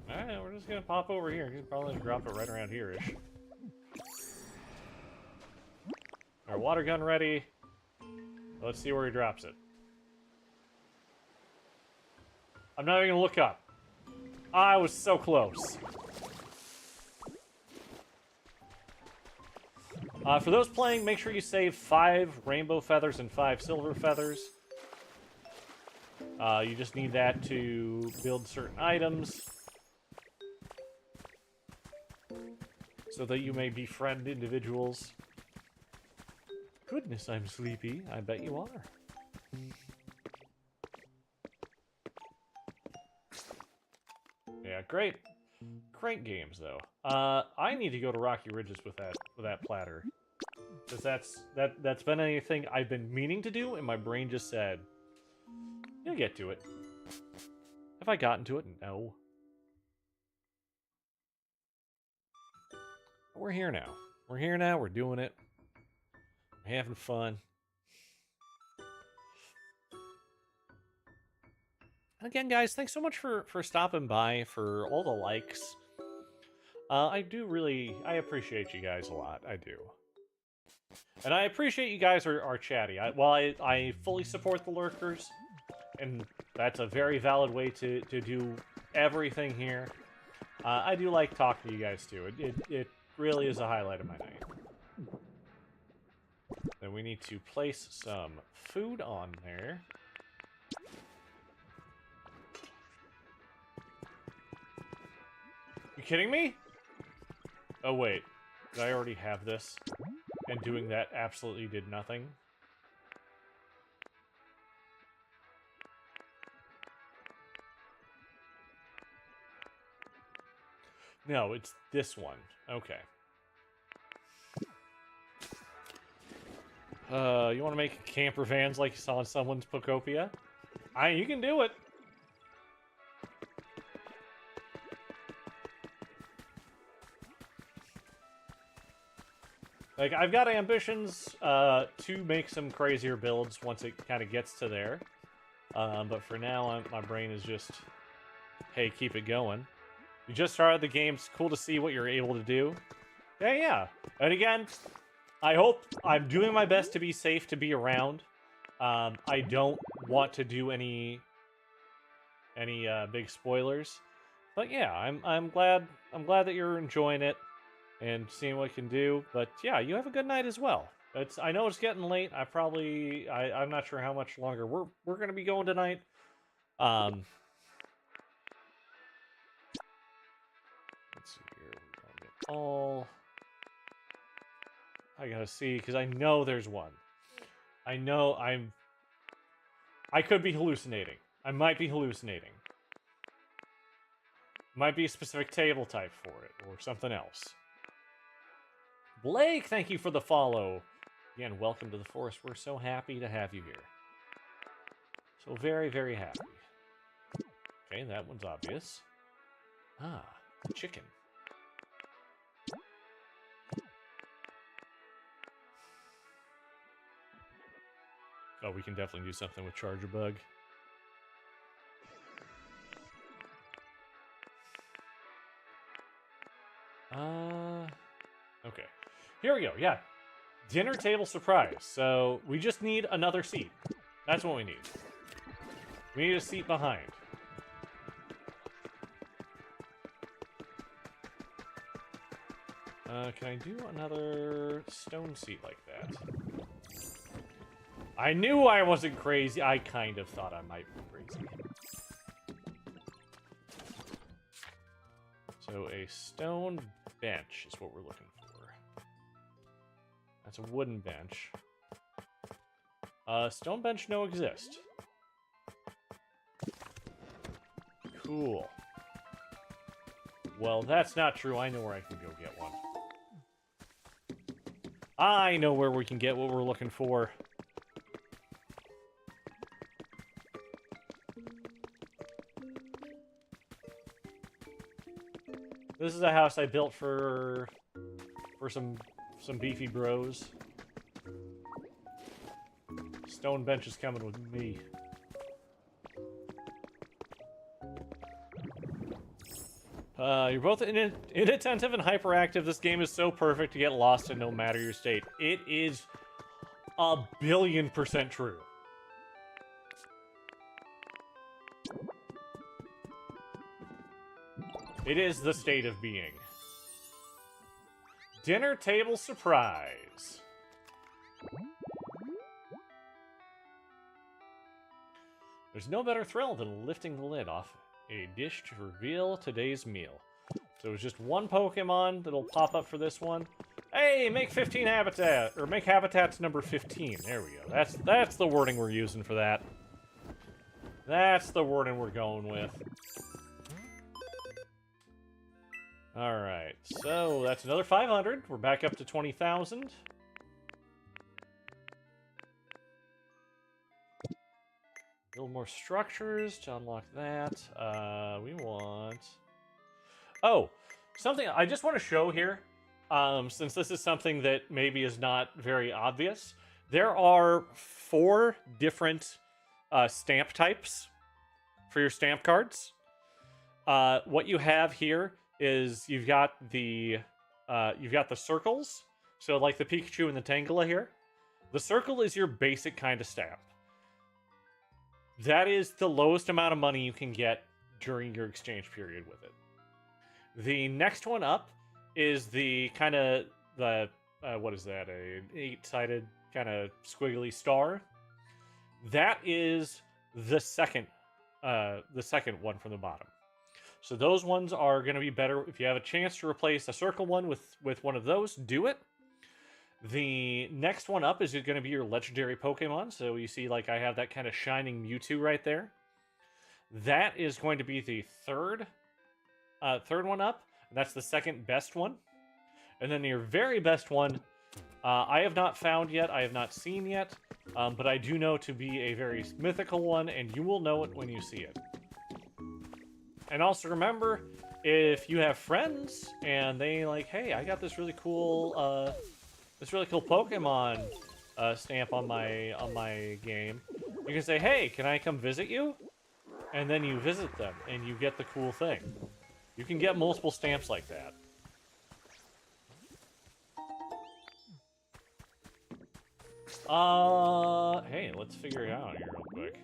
Alright, we're just gonna pop over here. He's probably gonna drop it right around here-ish. Our water gun ready. Let's see where he drops it. I'm not even gonna look up. I was so close. For those playing, make sure you save 5 rainbow feathers and 5 silver feathers. You just need that to build certain items, so that you may befriend individuals. Goodness, I'm sleepy. I bet you are. Yeah, great. Great games, though. I need to go to Rocky Ridges with that platter. Because that's been anything I've been meaning to do, and my brain just said, you'll get to it. Have I gotten to it? No. We're here now. We're here now, we're doing it. We're having fun. Again, guys, thanks so much for stopping by, for all the likes. I appreciate you guys a lot. I do. And I appreciate you guys are chatty. While I fully support the lurkers, and that's a very valid way to do everything here, I do like talking to you guys, too. It really is a highlight of my night. Then we need to place some food on there. You kidding me? Oh, wait. Did I already have this? And doing that absolutely did nothing? No, it's this one. Okay. You want to make camper vans like you saw in someone's Pokopia? You can do it. Like, I've got ambitions to make some crazier builds once it kind of gets to there. But for now, my brain is just, hey, keep it going. You just started the game. It's cool to see what you're able to do. Yeah. And again, I'm doing my best to be safe, to be around. I don't want to do any big spoilers. But yeah, I'm glad that you're enjoying it and seeing what you can do. But yeah, you have a good night as well. I know it's getting late. I'm not sure how much longer we're gonna be going tonight. Let's see here. We're gonna get all. I gotta see, because I know there's one. I know I could be hallucinating. I might be hallucinating. Might be a specific table type for it, or something else. Blake, thank you for the follow. Again, welcome to the forest. We're so happy to have you here. So very, very happy. Okay, that one's obvious. Ah, chicken. Oh, we can definitely do something with Charger Bug. Okay. Here we go, yeah. Dinner table surprise. So, we just need another seat. That's what we need. We need a seat behind. Can I do another stone seat like that? I knew I wasn't crazy. I kind of thought I might be crazy. So a stone bench is what we're looking for. That's a wooden bench. Stone bench no exist. Cool. Well, that's not true. I know where I can go get one. I know where we can get what we're looking for. This is a house I built for some beefy bros. Stone bench is coming with me. You're both inattentive and hyperactive. This game is so perfect to get lost in no matter your state. It is 1,000,000,000% true. It is the state of being. Dinner table surprise. There's no better thrill than lifting the lid off a dish to reveal today's meal. So it's just one Pokemon that'll pop up for this one. Hey, make 15 habitat, or make habitats number 15. There we go. That's the wording we're using for that. That's the wording we're going with. Alright, so that's another 500. We're back up to 20,000. Build more structures to unlock that. We want... Oh, something I just want to show here, since this is something that maybe is not very obvious. There are 4 different stamp types for your stamp cards. What you have here is you've got the circles. So like the Pikachu and the Tangela here. The circle is your basic kind of stamp. That is the lowest amount of money you can get during your exchange period with it. The next one up is the kind of what is that? An 8-sided kind of squiggly star. That is the second one from the bottom. So those ones are going to be better. If you have a chance to replace a circle one with one of those, do it. The next one up is going to be your legendary Pokemon. So you see, like, I have that kind of shining Mewtwo right there. That is going to be the third one up. And that's the second best one. And then your very best one, I have not found yet. I have not seen yet. But I do know to be a very mythical one, and you will know it when you see it. And also remember, if you have friends and they like, hey, I got this really cool Pokemon stamp on my game, you can say, hey, can I come visit you? And then you visit them and you get the cool thing. You can get multiple stamps like that. Hey, let's figure it out here real quick.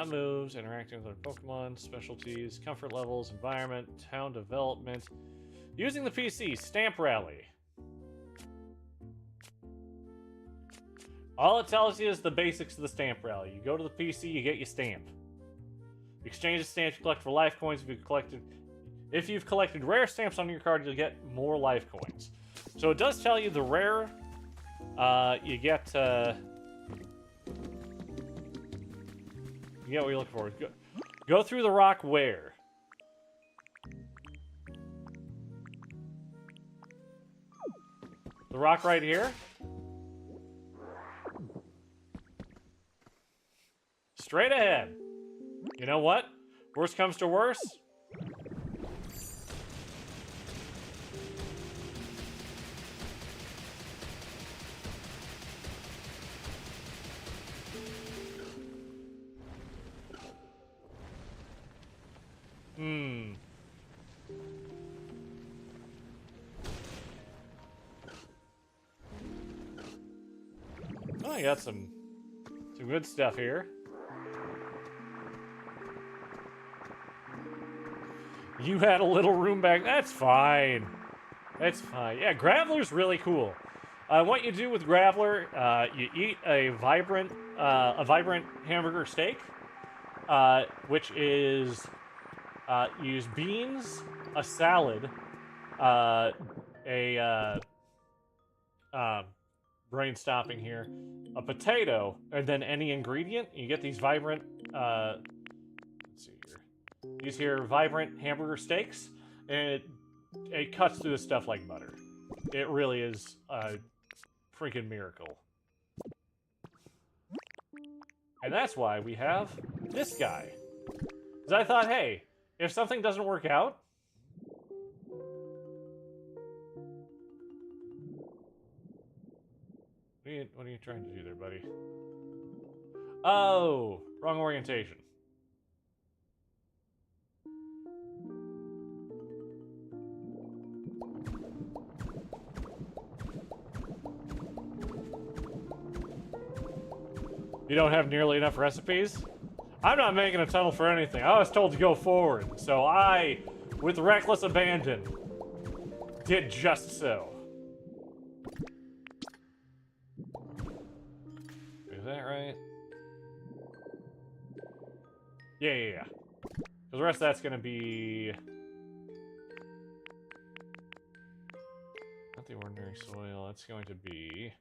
Moves, interacting with other Pokemon, specialties, comfort levels, environment, town development. Using the PC, Stamp Rally. All it tells you is the basics of the Stamp Rally. You go to the PC, you get your stamp. You exchange the stamps you collect for life coins. If you've collected rare stamps on your card, you'll get more life coins. So it does tell you the rare you get what you're looking for. Go through the rock where? The rock right here? Straight ahead. You know what? Worst comes to worst. Oh, I got some good stuff here. You had a little room back. That's fine. That's fine. Yeah, Graveler's really cool. What you do with Graveler, you eat a vibrant hamburger steak, which is you use beans, a salad, brain stopping here, a potato, and then any ingredient. You get these vibrant. Let's see here. These here vibrant hamburger steaks, and it cuts through the stuff like butter. It really is a freaking miracle. And that's why we have this guy. Because I thought, hey, if something doesn't work out, what are you trying to do there, buddy? Oh, wrong orientation. You don't have nearly enough recipes? I'm not making a tunnel for anything. I was told to go forward, so I, with reckless abandon, did just so. Is that right? Yeah. Because the rest of that's gonna be... not the ordinary soil, that's going to be...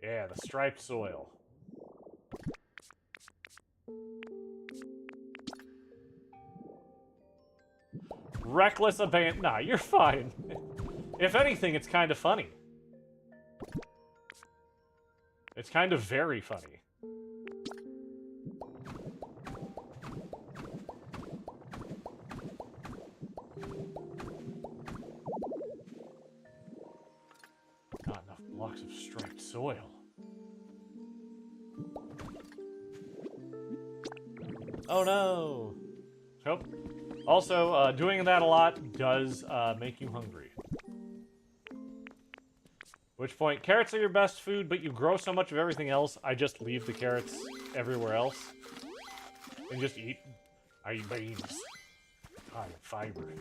yeah, the striped soil. Reckless abandon. Nah, you're fine. If anything, it's kind of funny. It's kind of very funny. Not enough blocks of striped soil. Oh no! Nope. Also, doing that a lot does make you hungry. Which point, carrots are your best food, but you grow so much of everything else, I just leave the carrots everywhere else. And just eat. I eat beans. High in fiber.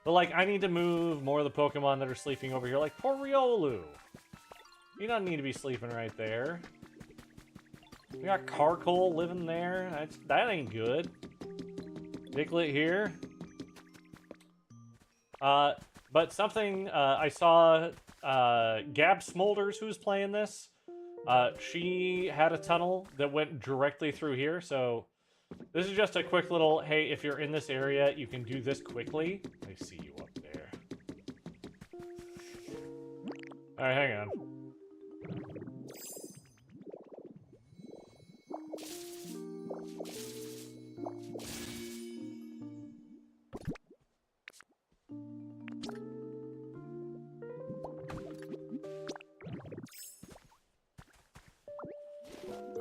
But, like, I need to move more of the Pokemon that are sleeping over here, like poor Riolu. You don't need to be sleeping right there. We got Carkol living there. That ain't good. Diglett here. But something I saw Gab Smolders, who's playing this. She had a tunnel that went directly through here. So this is just a quick little, hey, if you're in this area, you can do this quickly. I see you up there. All right, hang on.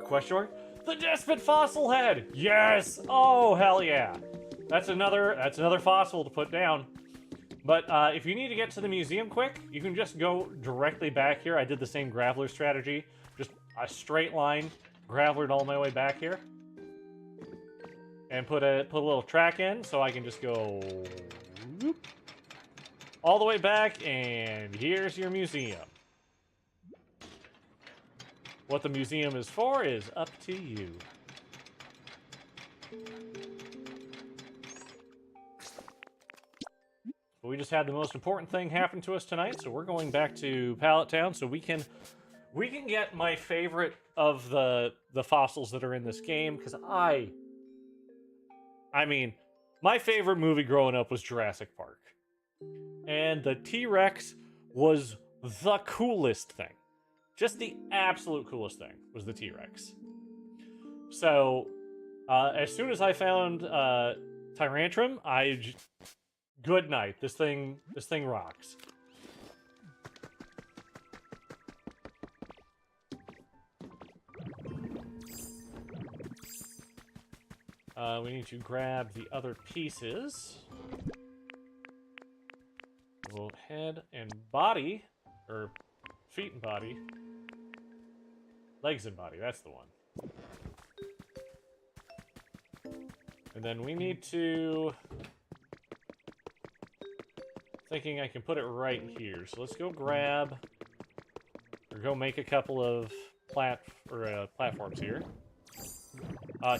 Question mark? The Despot Fossil Head! Yes! Oh, hell yeah. That's another fossil to put down. But if you need to get to the museum quick, you can just go directly back here. I did the same Graveler strategy. Just a straight line, Gravelered all my way back here. And put a little track in, so I can just go... whoop, all the way back, and here's your museum. What the museum is for is up to you. But we just had the most important thing happen to us tonight, so we're going back to Pallet Town so we can get my favorite of the fossils that are in this game, because I mean, my favorite movie growing up was Jurassic Park. And the T-Rex was the coolest thing. Just the absolute coolest thing was the T-Rex. So, as soon as I found Tyrantrum, good night. This thing rocks. We need to grab the other pieces. We'll head and body, or feet and body. Legs and body, that's the one. And then we need to... Thinking I can put it right here. So let's go grab... Or go make a couple of platforms here.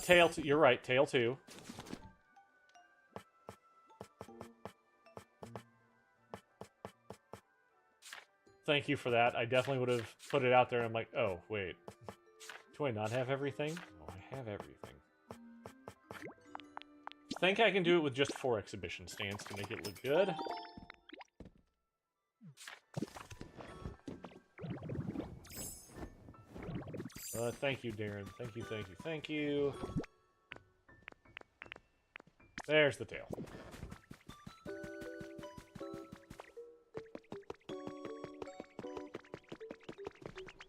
Tail, you're right, tail 2. Thank you for that. I definitely would have put it out there. I'm like, oh, wait. Do I not have everything? Oh, I have everything. I think I can do it with just 4 exhibition stands to make it look good. Thank you, Darren. Thank you, thank you, thank you. There's the tail.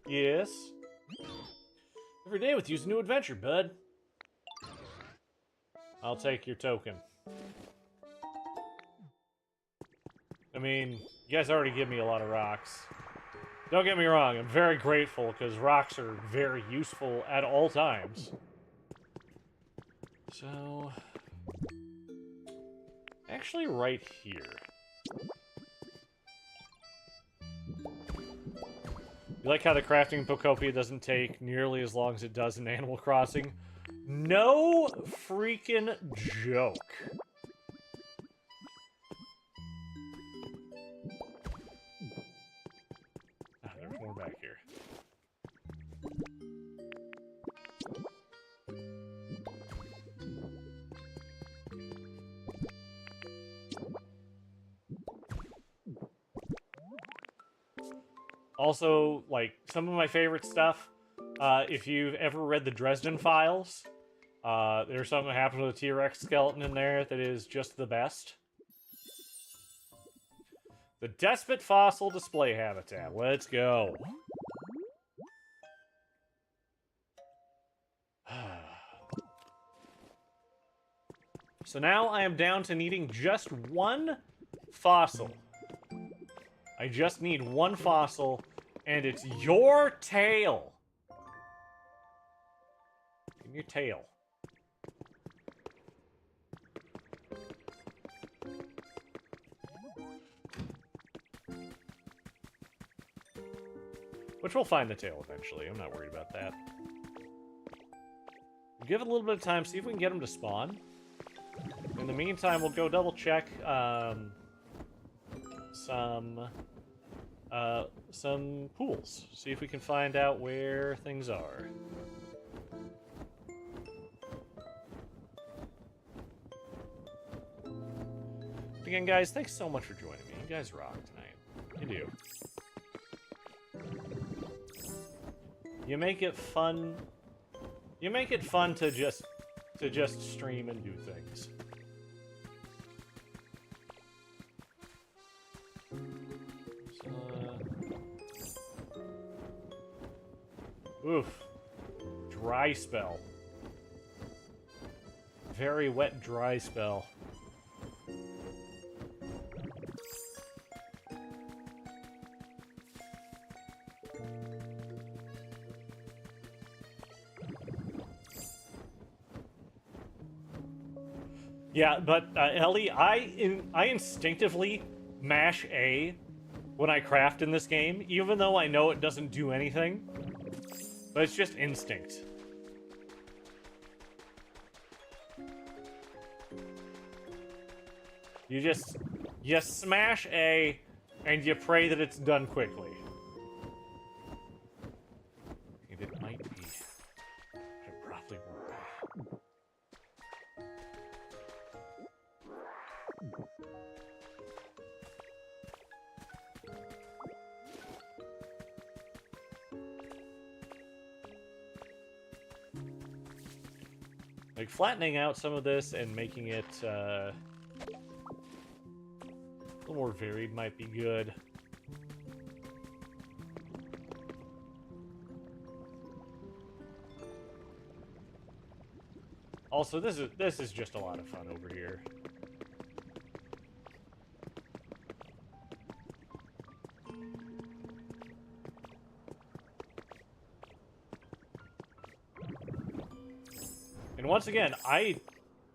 Yes? Every day with you's a new adventure, bud. I'll take your token. I mean, you guys already give me a lot of rocks. Don't get me wrong, I'm very grateful because rocks are very useful at all times. So... Actually, right here. You like how the crafting in Pokopia doesn't take nearly as long as it does in Animal Crossing? No freaking joke. Ah, there's more back here. Also, like, some of my favorite stuff, if you've ever read the Dresden Files, there's something that happens with a T-Rex skeleton in there that is just the best. The Despot Fossil Display Habitat. Let's go. So now I am down to needing just 1 fossil. I just need 1 fossil, and it's your tail. Give me your tail. Which we'll find the tail eventually. I'm not worried about that. Give it a little bit of time, see if we can get them to spawn. In the meantime, we'll go double check some pools. See if we can find out where things are. Again, guys, thanks so much for joining me. You guys rock tonight. You do. You make it fun. You make it fun to just stream and do things. Oof. Dry spell. Very wet, dry spell. Yeah, but Ellie, I instinctively mash A when I craft in this game, even though I know it doesn't do anything. But it's just instinct. You smash A and you pray that it's done quickly. And it might be. It probably won't be. Like, flattening out some of this and making it a little more varied might be good. Also, this is just a lot of fun over here. And once again, I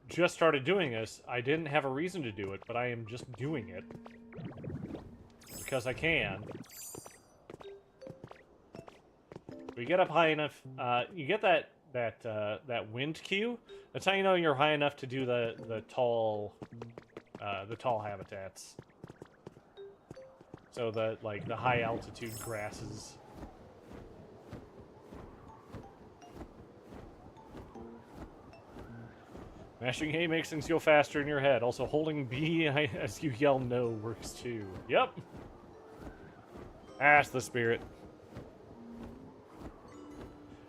just started doing this. I didn't have a reason to do it, but I am just doing it because I can. We get up high enough. You get that wind cue. That's how you know you're high enough to do the tall habitats. So the high altitude grasses. Mashing A makes things go faster in your head. Also, holding B as you yell no works too. Yep. That's the spirit.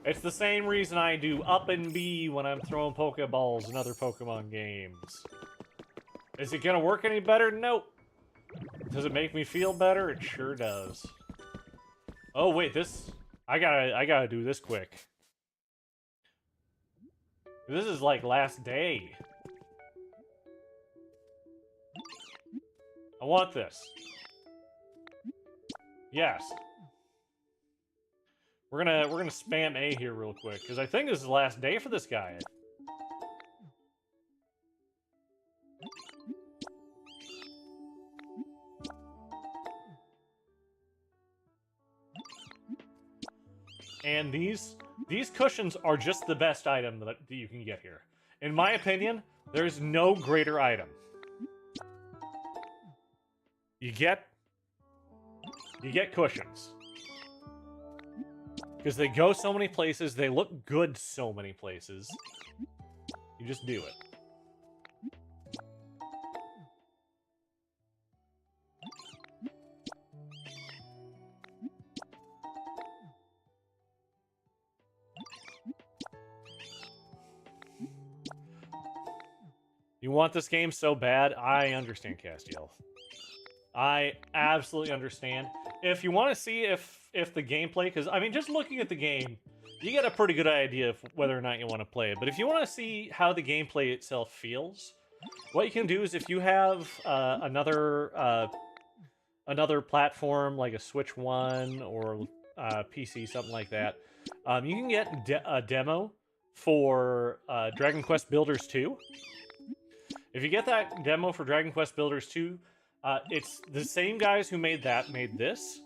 It's the same reason I do up and B when I'm throwing Pokeballs in other Pokemon games. Is it gonna work any better? Nope. Does it make me feel better? It sure does. Oh wait, this... I gotta do this quick. This is like last day. I want this. Yes. We're gonna spam A here real quick, because I think this is the last day for this guy. And these cushions are just the best item that you can get here. In my opinion, there's no greater item. You get cushions. Because they go so many places, they look good so many places. You just do it. You want this game so bad? I understand, Castiel. I absolutely understand. If you want to see if the gameplay, because I mean, just looking at the game, you get a pretty good idea of whether or not you want to play it. But if you want to see how the gameplay itself feels, what you can do is if you have another platform like a Switch One or PC, something like that, you can get a demo for Dragon Quest Builders 2. If you get that demo for Dragon Quest Builders 2, it's the same guys who made this.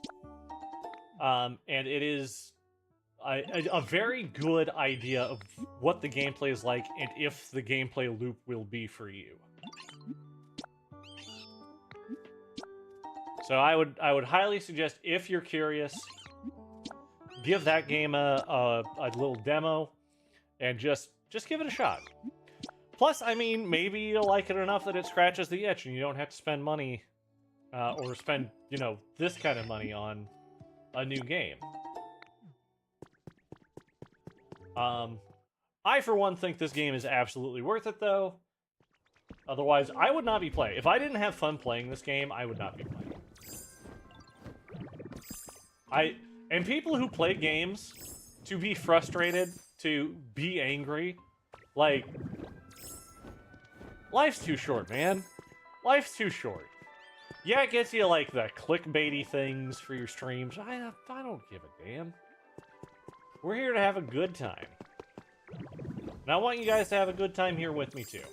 And it is a very good idea of what the gameplay is like and if the gameplay loop will be for you. So I would highly suggest, if you're curious, give that game a little demo and just give it a shot. Plus, I mean, maybe you'll like it enough that it scratches the itch and you don't have to spend money, or spend, you know, this kind of money on a new game. I, for one, think this game is absolutely worth it, though. Otherwise, I would not be playing. If I didn't have fun playing this game, I would not be playing. And people who play games to be frustrated, to be angry, like... Life's too short, man. Life's too short. Yeah, it gets you, like, the clickbaity things for your streams. I don't give a damn. We're here to have a good time. And I want you guys to have a good time here with me, too.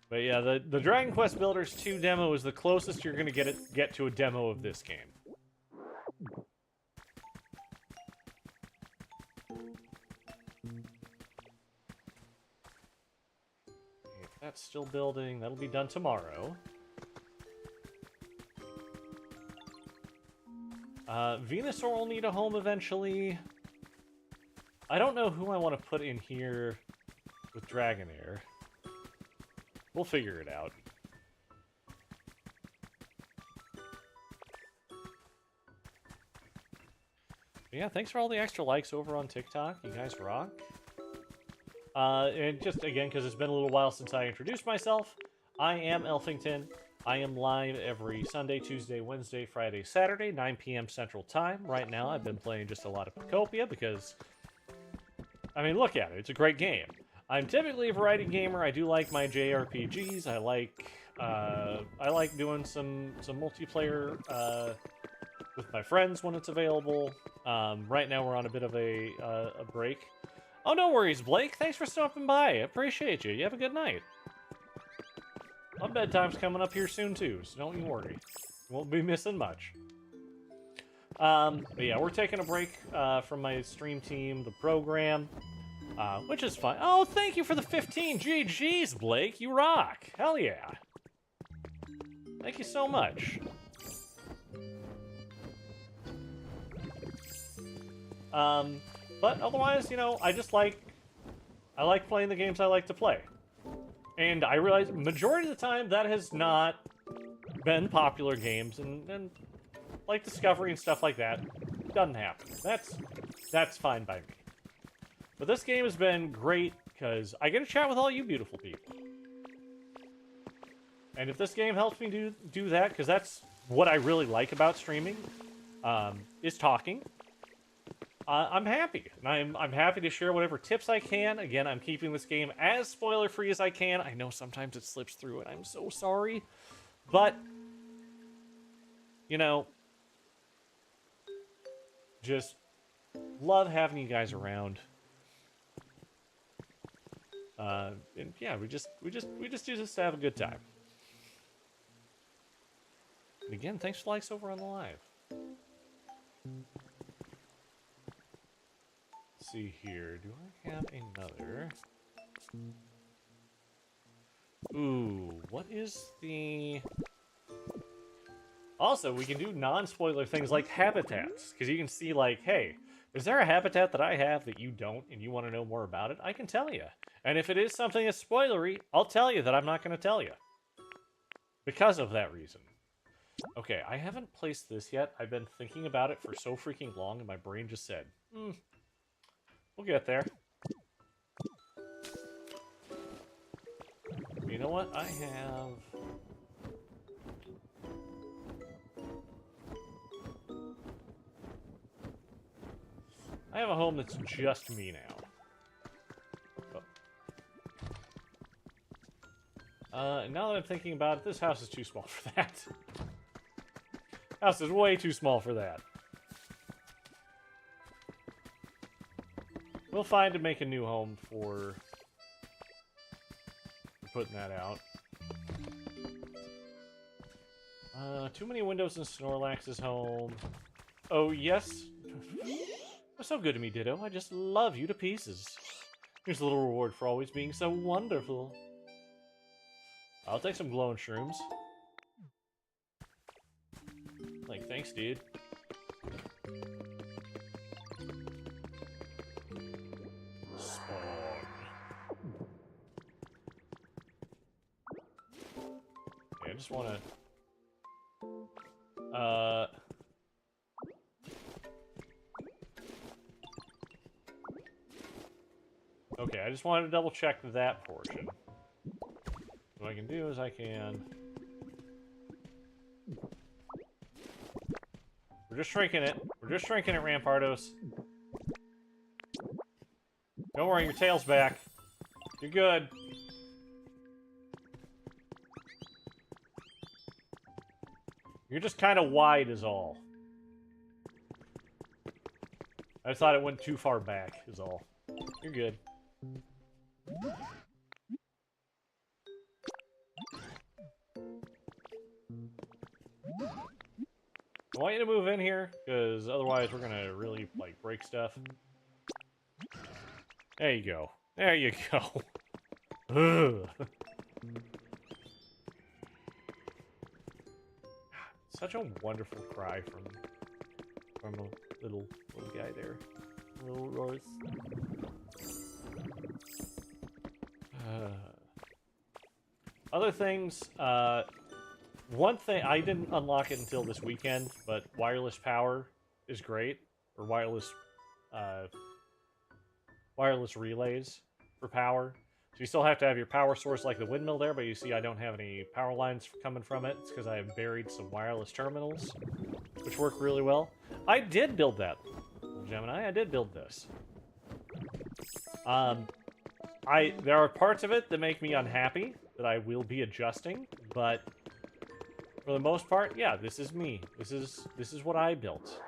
But yeah, the Dragon Quest Builders 2 demo is the closest you're going to get to a demo of this game. That's still building. That'll be done tomorrow. Venusaur will need a home eventually. I don't know who I want to put in here with Dragonair. We'll figure it out. Yeah, thanks for all the extra likes over on TikTok. You guys rock. And just, again, because it's been a little while since I introduced myself, I am Elfington. I am live every Sunday, Tuesday, Wednesday, Friday, Saturday, 9 p.m. Central Time. Right now, I've been playing just a lot of Pokopia because, I mean, look at it. It's a great game. I'm typically a variety gamer. I do like my JRPGs. I like doing some multiplayer with my friends when it's available. Right now, we're on a bit of a break. Oh, no worries, Blake. Thanks for stopping by. I appreciate you. You have a good night. My bedtime's coming up here soon, too, so don't you worry. You won't be missing much. But yeah, we're taking a break from my stream team, the program, which is fun. Oh, thank you for the 15 GGs, Blake. You rock. Hell yeah. Thank you so much. But otherwise, you know, I like playing the games I like to play. And I realize majority of the time that has not been popular games, and like Discovery and stuff like that doesn't happen. That's fine by me. But this game has been great because I get to chat with all you beautiful people. And if this game helps me do that, because that's what I really like about streaming, is talking. I'm happy, and I'm happy to share whatever tips I can. Again, I'm keeping this game as spoiler-free as I can. I know sometimes it slips through, and I'm so sorry. But, you know, just love having you guys around. And yeah, we just do this to have a good time. And again, thanks for the likes over on the live. See here, do I have another? Ooh, what is the... Also, we can do non-spoiler things like habitats, because you can see, like, hey, is there a habitat that I have that you don't, and you want to know more about it? I can tell you. And if it is something that's spoilery, I'll tell you that I'm not going to tell you. Because of that reason. Okay, I haven't placed this yet. I've been thinking about it for so freaking long, and my brain just said, we'll get there. You know what? I have a home that's just me now. Now that I'm thinking about it, this house is too small for that. House is way too small for that. We'll find to make a new home for putting that out. Too many windows in Snorlax's home. Oh, yes. You're so good to me, Ditto. I just love you to pieces. Here's a little reward for always being so wonderful. I'll take some glowing shrooms. Like, thanks, dude. Spawn. Okay, I just want to... Okay, I just wanted to double check that portion. What I can do is I can... We're just shrinking it. We're just shrinking it, Rampardos. Don't worry, your tail's back. You're good. You're just kind of wide is all. I thought it went too far back is all. You're good. I want you to move in here, because otherwise we're gonna really, like, break stuff. There you go. There you go. Ugh. Such a wonderful cry from a little guy there. Little Royce. Other things, one thing, I didn't unlock it until this weekend, but wireless power is great. or uh, wireless relays for power. So you still have to have your power source like the windmill there, but you see I don't have any power lines coming from it. It's because I have buried some wireless terminals, which work really well. I did build that, Gemini. I did build this. There are parts of it that make me unhappy that I will be adjusting, but for the most part, yeah, this is me. This is what I built.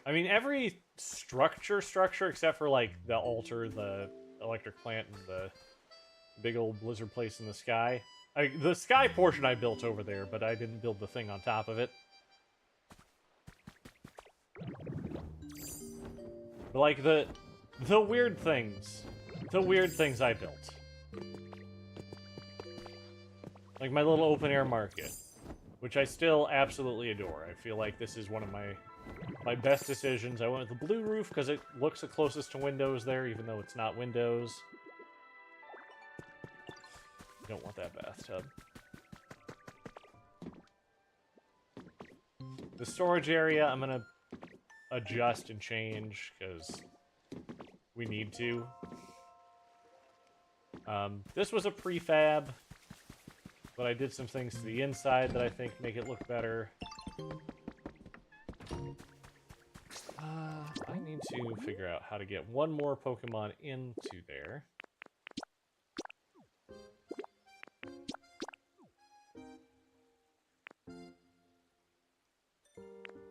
I mean, every structure except for like the altar, the electric plant, and the big old blizzard place in the sky. The sky portion I built over there, but I didn't build the thing on top of it. But like the weird things I built. Like my little open air market, which I still absolutely adore. I feel like this is one of my best decisions. I went with the blue roof because it looks the closest to Windows there, even though it's not Windows. You don't want that bathtub. The storage area, I'm gonna adjust and change because we need to. This was a prefab, but I did some things to the inside that I think make it look better. I need to figure out how to get one more Pokemon into there.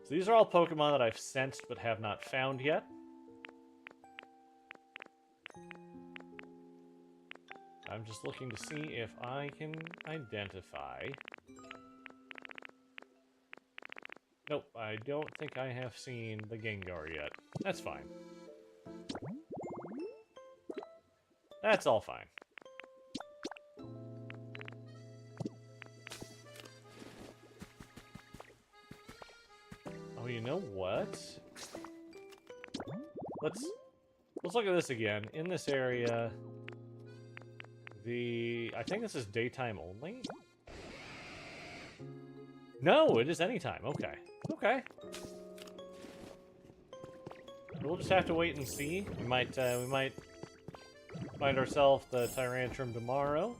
So these are all Pokemon that I've sensed but have not found yet. I'm just looking to see if I can identify. Nope, I don't think I have seen the Gengar yet. That's fine. That's all fine. Oh, you know what? Let's look at this again. In this area, I think this is daytime only. No, it is anytime. Okay. Okay. We'll just have to wait and see. We might find ourselves the Tyrantrum tomorrow,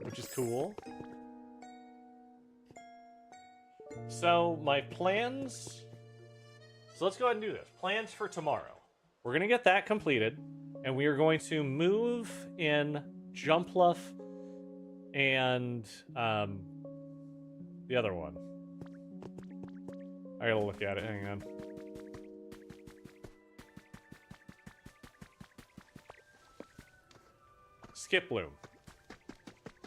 which is cool. So my plans. So let's go ahead and do this. Plans for tomorrow. We're gonna get that completed, and we are going to move in Jumpluff and the other one. I gotta look at it. Hang on. Skiploom.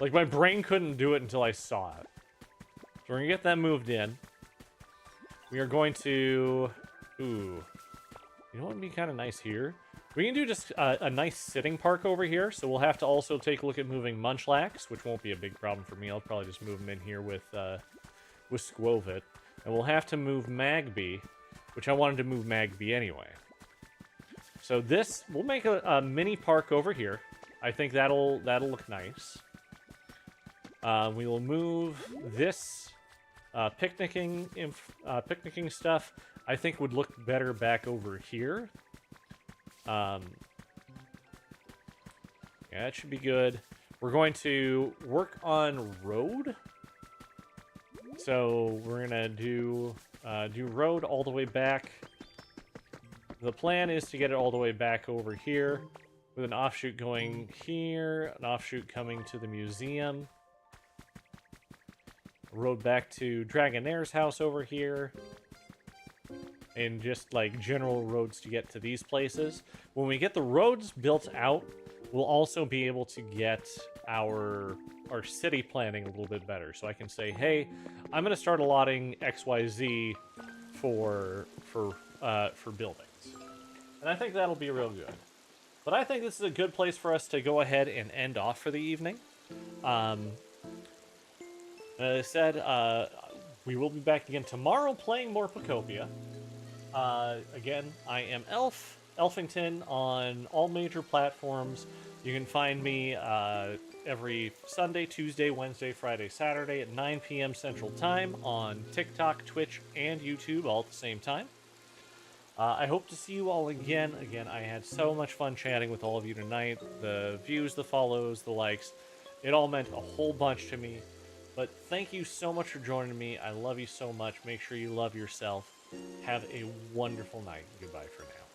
Like, my brain couldn't do it until I saw it. So we're gonna get that moved in. We are going to... Ooh. You know what would be kind of nice here? We can do just a nice sitting park over here, so we'll have to also take a look at moving Munchlax, which won't be a big problem for me. I'll probably just move him in here with Squovit. And we'll have to move Magby, which I wanted to move Magby anyway. So this, we'll make a mini park over here. I think that'll look nice. We will move this picnicking stuff. I think would look better back over here. Yeah, that should be good. We're going to work on road. So we're gonna do road all the way back. The plan is to get it all the way back over here, with an offshoot going here, an offshoot coming to the museum. Road back to Dragonaire's house over here. And just like general roads to get to these places. When we get the roads built out, we'll also be able to get our city planning a little bit better. So I can say, hey, I'm going to start allotting XYZ for buildings. And I think that'll be real good. But I think this is a good place for us to go ahead and end off for the evening. As I said, we will be back again tomorrow playing more Pokopia. Again, I am Elfington on all major platforms. You can find me every Sunday, Tuesday, Wednesday, Friday, Saturday at 9 p.m. Central Time on TikTok, Twitch, and YouTube all at the same time. I hope to see you all again. Again, I had so much fun chatting with all of you tonight. The views, the follows, the likes, it all meant a whole bunch to me. But thank you so much for joining me. I love you so much. Make sure you love yourself. Have a wonderful night. Goodbye for now.